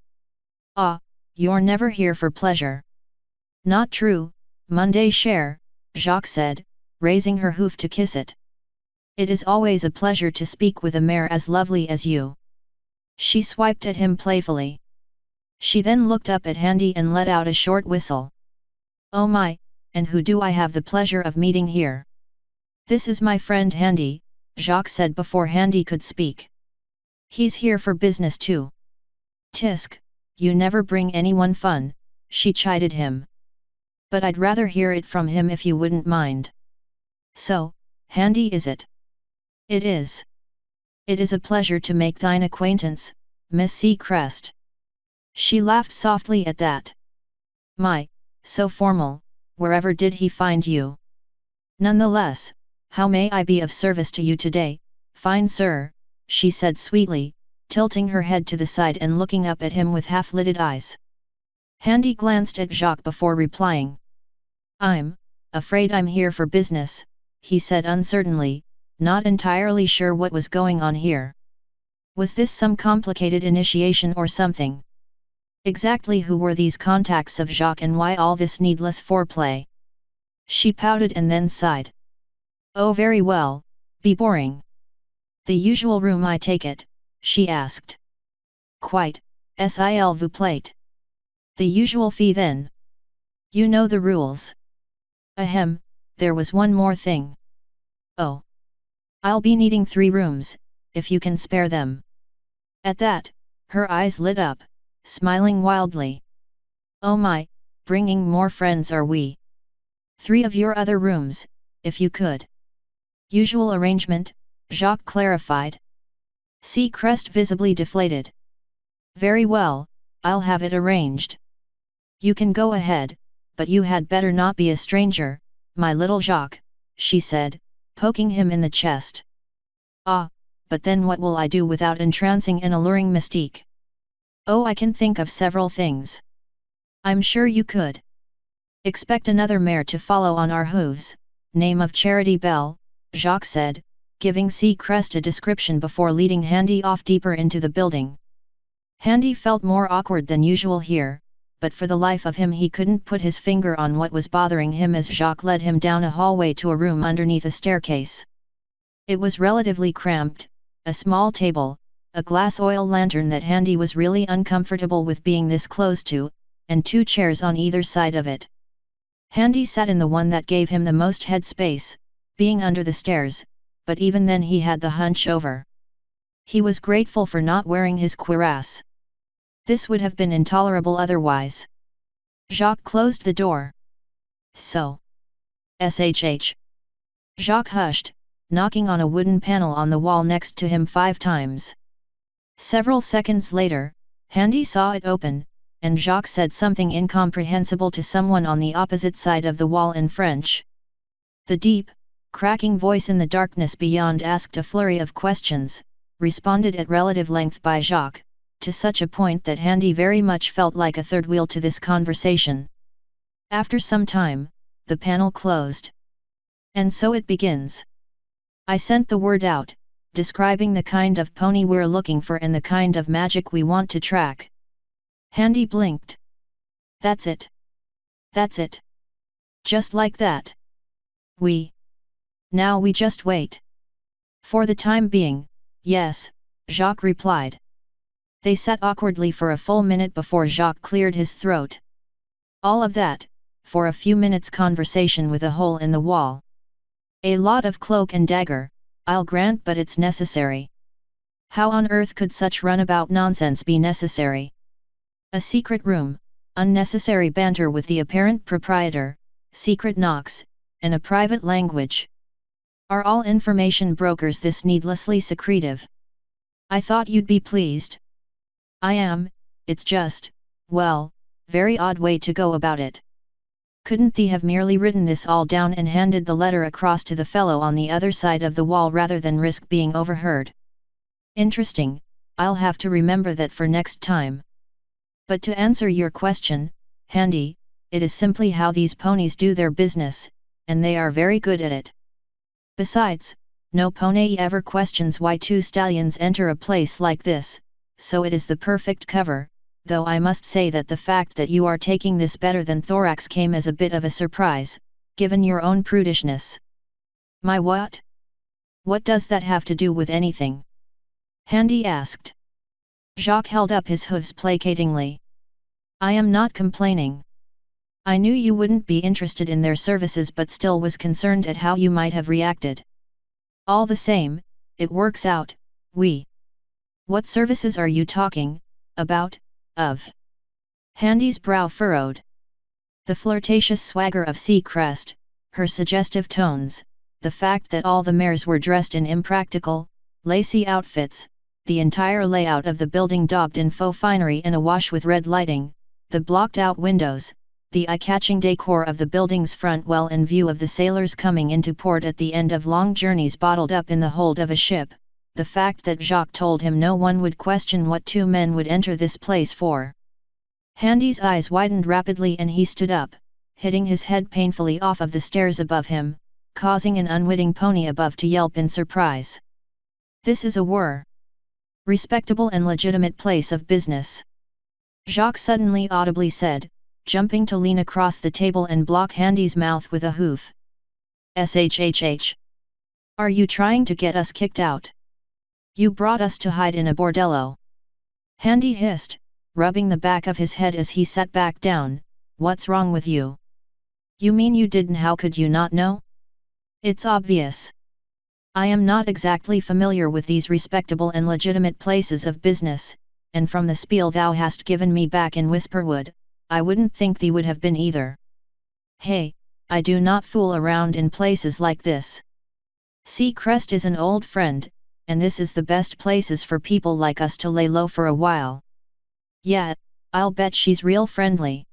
Ah, you're never here for pleasure. Not true, Monday cher, Jacques said, raising her hoof to kiss it. It is always a pleasure to speak with a mare as lovely as you. She swiped at him playfully. She then looked up at Handy and let out a short whistle. Oh my, and who do I have the pleasure of meeting here? This is my friend Handy, Jacques said before Handy could speak. He's here for business too. Tisk, you never bring anyone fun, she chided him. But I'd rather hear it from him if you wouldn't mind. So, Handy is it? It is. It is a pleasure to make thine acquaintance, Miss C. Crest. She laughed softly at that. My, so formal, wherever did he find you? Nonetheless, how may I be of service to you today, fine sir, she said sweetly, tilting her head to the side and looking up at him with half-lidded eyes. Handy glanced at Jacques before replying. I'm afraid I'm here for business, he said uncertainly, not entirely sure what was going on here. Was this some complicated initiation or something? Exactly who were these contacts of Jacques and why all this needless foreplay? She pouted and then sighed. Oh, very well, be boring. The usual room, I take it, she asked. Quite, s'il vous plaît. The usual fee then. You know the rules. Ahem, there was one more thing. Oh. I'll be needing 3 rooms, if you can spare them. At that, her eyes lit up, smiling wildly. Oh my, bringing more friends are we? 3 of your other rooms, if you could. Usual arrangement, Jacques clarified. C. Crest visibly deflated. Very well, I'll have it arranged. You can go ahead, but you had better not be a stranger, my little Jacques, she said, poking him in the chest. Ah, but then what will I do without entrancing and alluring mystique? Oh, I can think of several things. I'm sure you could. Expect another mare to follow on our hooves, name of Charity Belle, Jacques said, giving C. Crest a description before leading Handy off deeper into the building. Handy felt more awkward than usual here, but for the life of him he couldn't put his finger on what was bothering him as Jacques led him down a hallway to a room underneath a staircase. It was relatively cramped, a small table, a glass oil lantern that Handy was really uncomfortable with being this close to, and 2 chairs on either side of it. Handy sat in the one that gave him the most head space, being under the stairs, but even then he had the hunch over. He was grateful for not wearing his cuirass. This would have been intolerable otherwise. Jacques closed the door. So. SHH. Jacques hushed, knocking on a wooden panel on the wall next to him 5 times. Several seconds later, Handy saw it open, and Jacques said something incomprehensible to someone on the opposite side of the wall in French. The deep, cracking voice in the darkness beyond asked a flurry of questions, responded at relative length by Jacques, to such a point that Handy very much felt like a third wheel to this conversation. After some time, the panel closed. And so it begins. I sent the word out, describing the kind of pony we're looking for and the kind of magic we want to track. Handy blinked. That's it. That's it. Just like that. Now we just wait. For the time being, yes, Jacques replied. They sat awkwardly for a full minute before Jacques cleared his throat. All of that, for a few minutes conversation with a hole in the wall. A lot of cloak and dagger, I'll grant, but it's necessary. How on earth could such runabout nonsense be necessary? A secret room, unnecessary banter with the apparent proprietor, secret knocks, and a private language. Are all information brokers this needlessly secretive? I thought you'd be pleased. I am, it's just, well, very odd way to go about it. Couldn't thee have merely written this all down and handed the letter across to the fellow on the other side of the wall rather than risk being overheard? Interesting, I'll have to remember that for next time. But to answer your question, Handy, it is simply how these ponies do their business, and they are very good at it. Besides, no pony ever questions why two stallions enter a place like this, so it is the perfect cover, though I must say that the fact that you are taking this better than Thorax came as a bit of a surprise, given your own prudishness. My what? What does that have to do with anything? Handy asked. Jacques held up his hooves placatingly. I am not complaining. I knew you wouldn't be interested in their services but still was concerned at how you might have reacted. All the same, it works out, What services are you talking about, of? Handy's brow furrowed. The flirtatious swagger of Seacrest, her suggestive tones, the fact that all the mares were dressed in impractical, lacy outfits, the entire layout of the building daubed in faux finery and awash with red lighting, the blocked-out windows, the eye-catching decor of the building's front well in view of the sailors coming into port at the end of long journeys bottled up in the hold of a ship, the fact that Jacques told him no one would question what two men would enter this place for. Handy's eyes widened rapidly and he stood up, hitting his head painfully off of the stairs above him, causing an unwitting pony above to yelp in surprise. This is a respectable and legitimate place of business. Jacques suddenly audibly said, jumping to lean across the table and block Handy's mouth with a hoof. Shhh. Are you trying to get us kicked out? You brought us to hide in a bordello. Handy hissed, rubbing the back of his head as he sat back down. What's wrong with you? You mean you didn't? How could you not know? It's obvious. I am not exactly familiar with these respectable and legitimate places of business, and from the spiel thou hast given me back in Whisperwood, I wouldn't think thee would have been either. Hey, I do not fool around in places like this. Seacrest is an old friend, and this is the best places for people like us to lay low for a while. Yeah, I'll bet she's real friendly.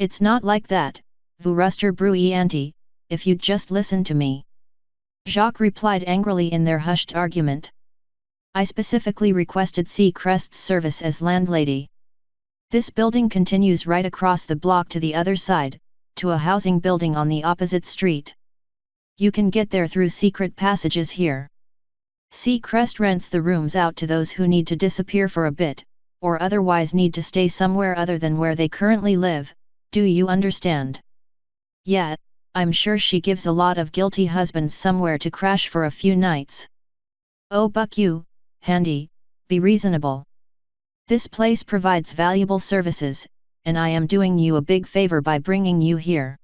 It's not like that, vous ruster bruit auntie, if you'd just listen to me. Jacques replied angrily in their hushed argument. I specifically requested Seacrest's service as landlady. This building continues right across the block to the other side, to a housing building on the opposite street. You can get there through secret passages here. Seacrest rents the rooms out to those who need to disappear for a bit, or otherwise need to stay somewhere other than where they currently live, do you understand? Yeah, I'm sure she gives a lot of guilty husbands somewhere to crash for a few nights. Oh buck you, Handy, be reasonable. This place provides valuable services, and I am doing you a big favor by bringing you here.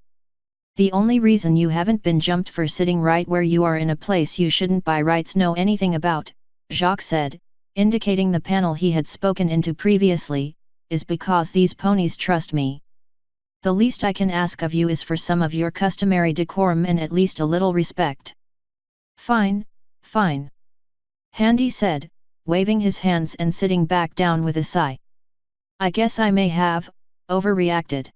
The only reason you haven't been jumped for sitting right where you are in a place you shouldn't by rights know anything about, Jacques said, indicating the panel he had spoken into previously, is because these ponies trust me. The least I can ask of you is for some of your customary decorum and at least a little respect. Fine, fine. Handy said, waving his hands and sitting back down with a sigh. I guess I may have overreacted.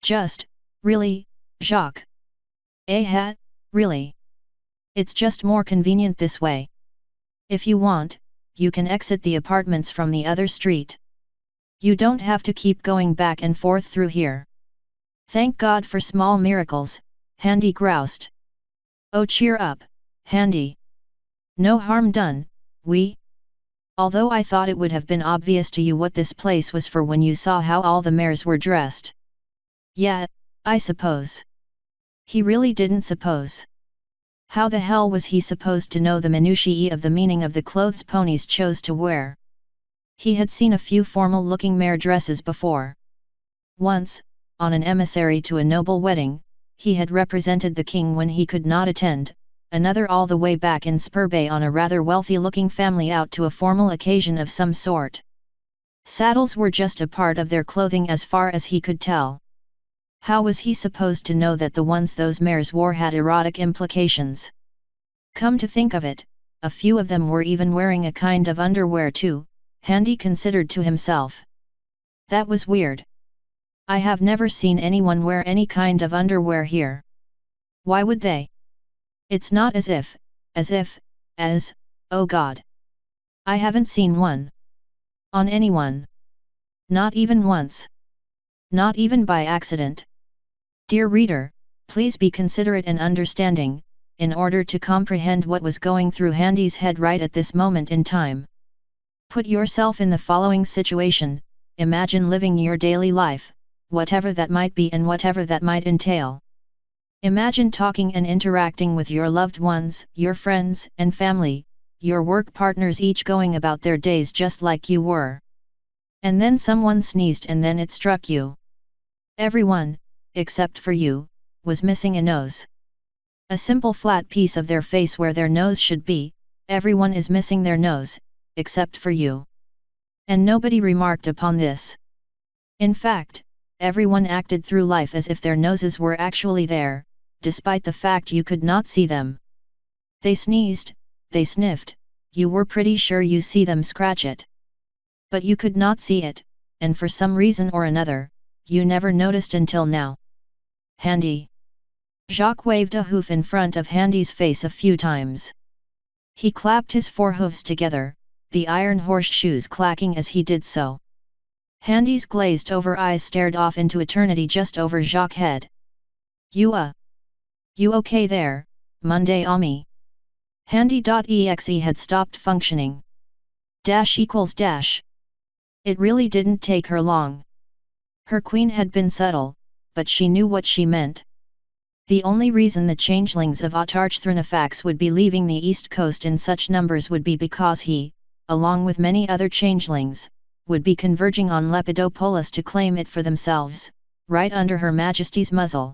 Just, really, Jacques? Really? It's just more convenient this way. If you want, you can exit the apartments from the other street. You don't have to keep going back and forth through here. Thank God for small miracles, Handy groused. Oh cheer up, Handy. No harm done, Although I thought it would have been obvious to you what this place was for when you saw how all the mares were dressed. Yeah, I suppose. He really didn't suppose. How the hell was he supposed to know the minutiae of the meaning of the clothes ponies chose to wear? He had seen a few formal-looking mare dresses before. Once, on an emissary to a noble wedding, he had represented the king when he could not attend, another all the way back in Spurbay on a rather wealthy-looking family out to a formal occasion of some sort. Saddles were just a part of their clothing as far as he could tell. How was he supposed to know that the ones those mares wore had erotic implications? Come to think of it, a few of them were even wearing a kind of underwear too, Handy considered to himself. That was weird. I have never seen anyone wear any kind of underwear here. Why would they? It's not as if, oh God. I haven't seen one. On anyone. Not even once. Not even by accident. Dear reader, please be considerate and understanding, in order to comprehend what was going through Handy's head right at this moment in time. Put yourself in the following situation, imagine living your daily life, whatever that might be and whatever that might entail. Imagine talking and interacting with your loved ones, your friends and family, your work partners, each going about their days just like you were. And then someone sneezed and then it struck you. Everyone, except for you, was missing a nose. A simple flat piece of their face where their nose should be, everyone is missing their nose, except for you. And nobody remarked upon this. In fact, everyone acted through life as if their noses were actually there, despite the fact you could not see them. They sneezed, they sniffed, you were pretty sure you see them scratch it. But you could not see it, and for some reason or another, you never noticed until now. Handy. Jacques waved a hoof in front of Handy's face a few times. He clapped his four hoofs together, the iron horseshoes clacking as he did so. Handy's glazed-over eyes stared off into eternity just over Jacques' head. You okay there, Monday Ami? Handy.exe had stopped functioning. ===. It really didn't take her long. Her queen had been subtle, but she knew what she meant. The only reason the changelings of Autarch-Thrinafax would be leaving the east coast in such numbers would be because he, along with many other changelings, would be converging on Lepidopolis to claim it for themselves, right under Her Majesty's muzzle.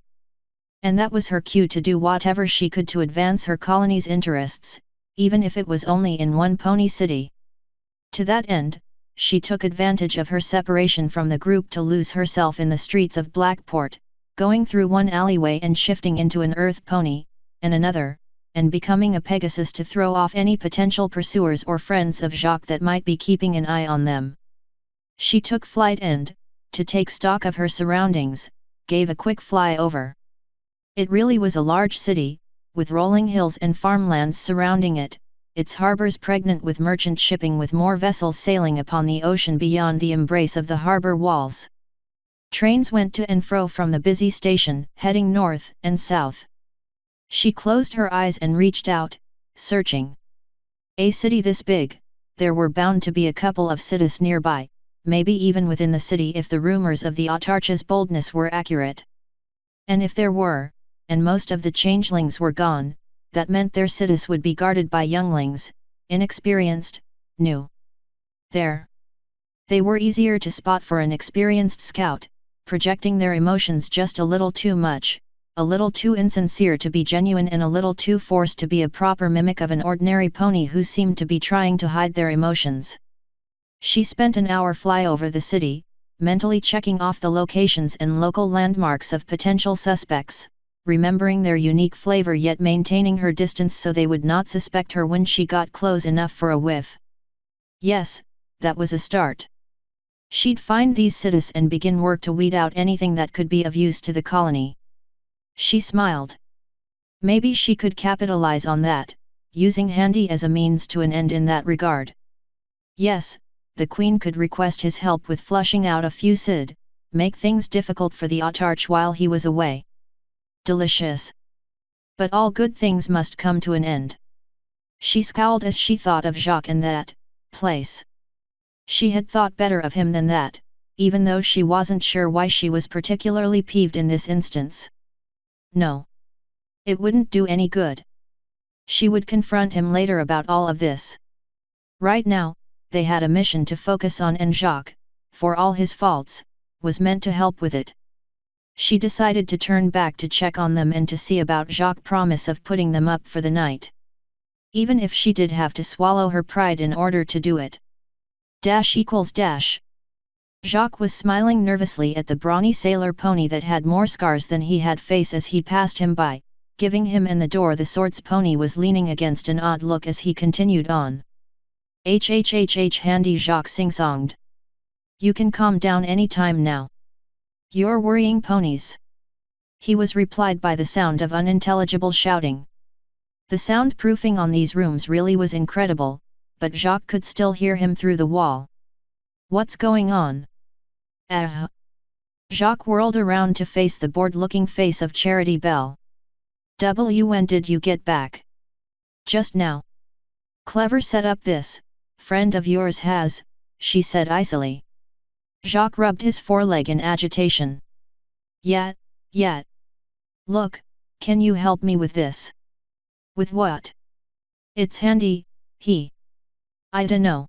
And that was her cue to do whatever she could to advance her colony's interests, even if it was only in one pony city. To that end, she took advantage of her separation from the group to lose herself in the streets of Blackport, going through one alleyway and shifting into an earth pony, and another, and becoming a Pegasus to throw off any potential pursuers or friends of Jacques that might be keeping an eye on them. She took flight and, to take stock of her surroundings, gave a quick fly over. It really was a large city, with rolling hills and farmlands surrounding it, its harbors pregnant with merchant shipping with more vessels sailing upon the ocean beyond the embrace of the harbor walls. Trains went to and fro from the busy station, heading north and south. She closed her eyes and reached out, searching. A city this big, there were bound to be a couple of cities nearby, maybe even within the city if the rumors of the Autarch's boldness were accurate. And if there were, and most of the changelings were gone, that meant their cities would be guarded by younglings, inexperienced, new. There. They were easier to spot for an experienced scout, projecting their emotions just a little too much, a little too insincere to be genuine and a little too forced to be a proper mimic of an ordinary pony who seemed to be trying to hide their emotions. She spent an hour fly over the city, mentally checking off the locations and local landmarks of potential suspects, remembering their unique flavor yet maintaining her distance so they would not suspect her when she got close enough for a whiff. Yes, that was a start. She'd find these cities and begin work to weed out anything that could be of use to the colony. She smiled. Maybe she could capitalize on that, using Handy as a means to an end in that regard. Yes, the Queen could request his help with flushing out a few Cid, make things difficult for the Autarch while he was away. Delicious. But all good things must come to an end. She scowled as she thought of Jacques and that place. She had thought better of him than that, even though she wasn't sure why she was particularly peeved in this instance. No. It wouldn't do any good. She would confront him later about all of this. Right now, they had a mission to focus on and Jacques, for all his faults, was meant to help with it. She decided to turn back to check on them and to see about Jacques' promise of putting them up for the night. Even if she did have to swallow her pride in order to do it. Jacques was smiling nervously at the brawny sailor pony that had more scars than he had face as he passed him by, giving him and the door the sort's pony was leaning against an odd look as he continued on. Handy, Jacques sing-songed. You can calm down any time now. You're worrying ponies. He was replied by the sound of unintelligible shouting. The soundproofing on these rooms really was incredible, but Jacques could still hear him through the wall. What's going on? Jacques whirled around to face the bored-looking face of Charity Bell. When did you get back? Just now. Clever setup this, friend of yours has, she said icily. Jacques rubbed his foreleg in agitation. Yet. Look, can you help me with this? With what? It's handy, I dunno.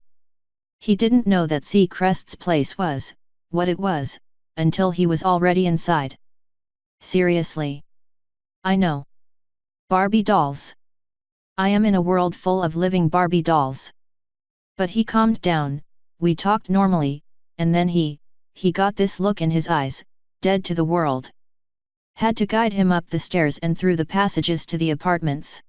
He didn't know that Seacrest's place was, what it was, until he was already inside. Seriously? I know. Barbie dolls. I am in a world full of living Barbie dolls. But he calmed down, we talked normally, and then he got this look in his eyes, dead to the world. Had to guide him up the stairs and through the passages to the apartments.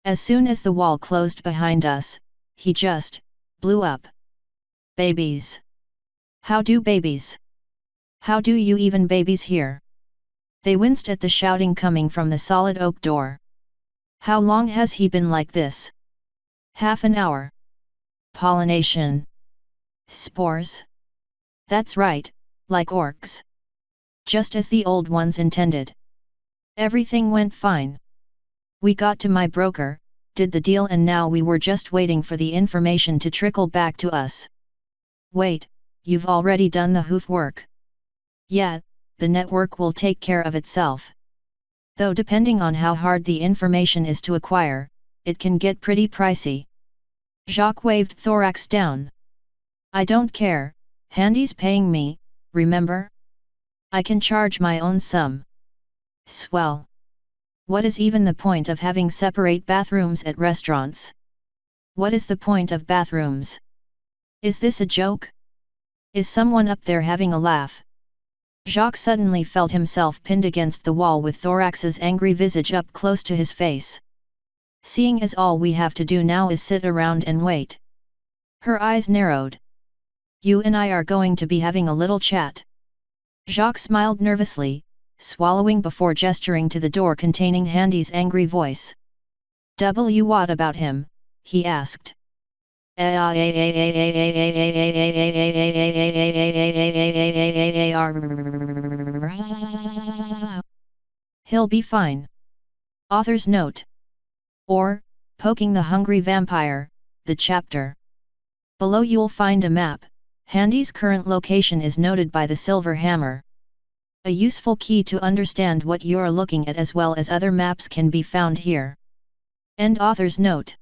As soon as the wall closed behind us, he just blew up. Babies. How do babies? How do you even babies here? They winced at the shouting coming from the solid oak door. How long has he been like this? Half an hour. Pollination. Spores. That's right, like orcs. Just as the old ones intended. Everything went fine. We got to my broker, did the deal, and now we were just waiting for the information to trickle back to us. Wait, you've already done the hoof work? Yeah, the network will take care of itself. Though depending on how hard the information is to acquire, it can get pretty pricey. Jacques waved Thorax down. I don't care, Handy's paying me, remember? I can charge my own sum. Swell. What is even the point of having separate bathrooms at restaurants? What is the point of bathrooms? Is this a joke? Is someone up there having a laugh? Jacques suddenly felt himself pinned against the wall with Thorax's angry visage up close to his face. Seeing as all we have to do now is sit around and wait. Her eyes narrowed. You and I are going to be having a little chat. Jacques smiled nervously, swallowing before gesturing to the door containing Handy's angry voice. What about him? He asked. He'll be fine. Author's note. Or, Poking the Hungry Vampire, the chapter. Below you'll find a map. Handy's current location is noted by the silver hammer. A useful key to understand what you're looking at as well as other maps can be found here. End author's note.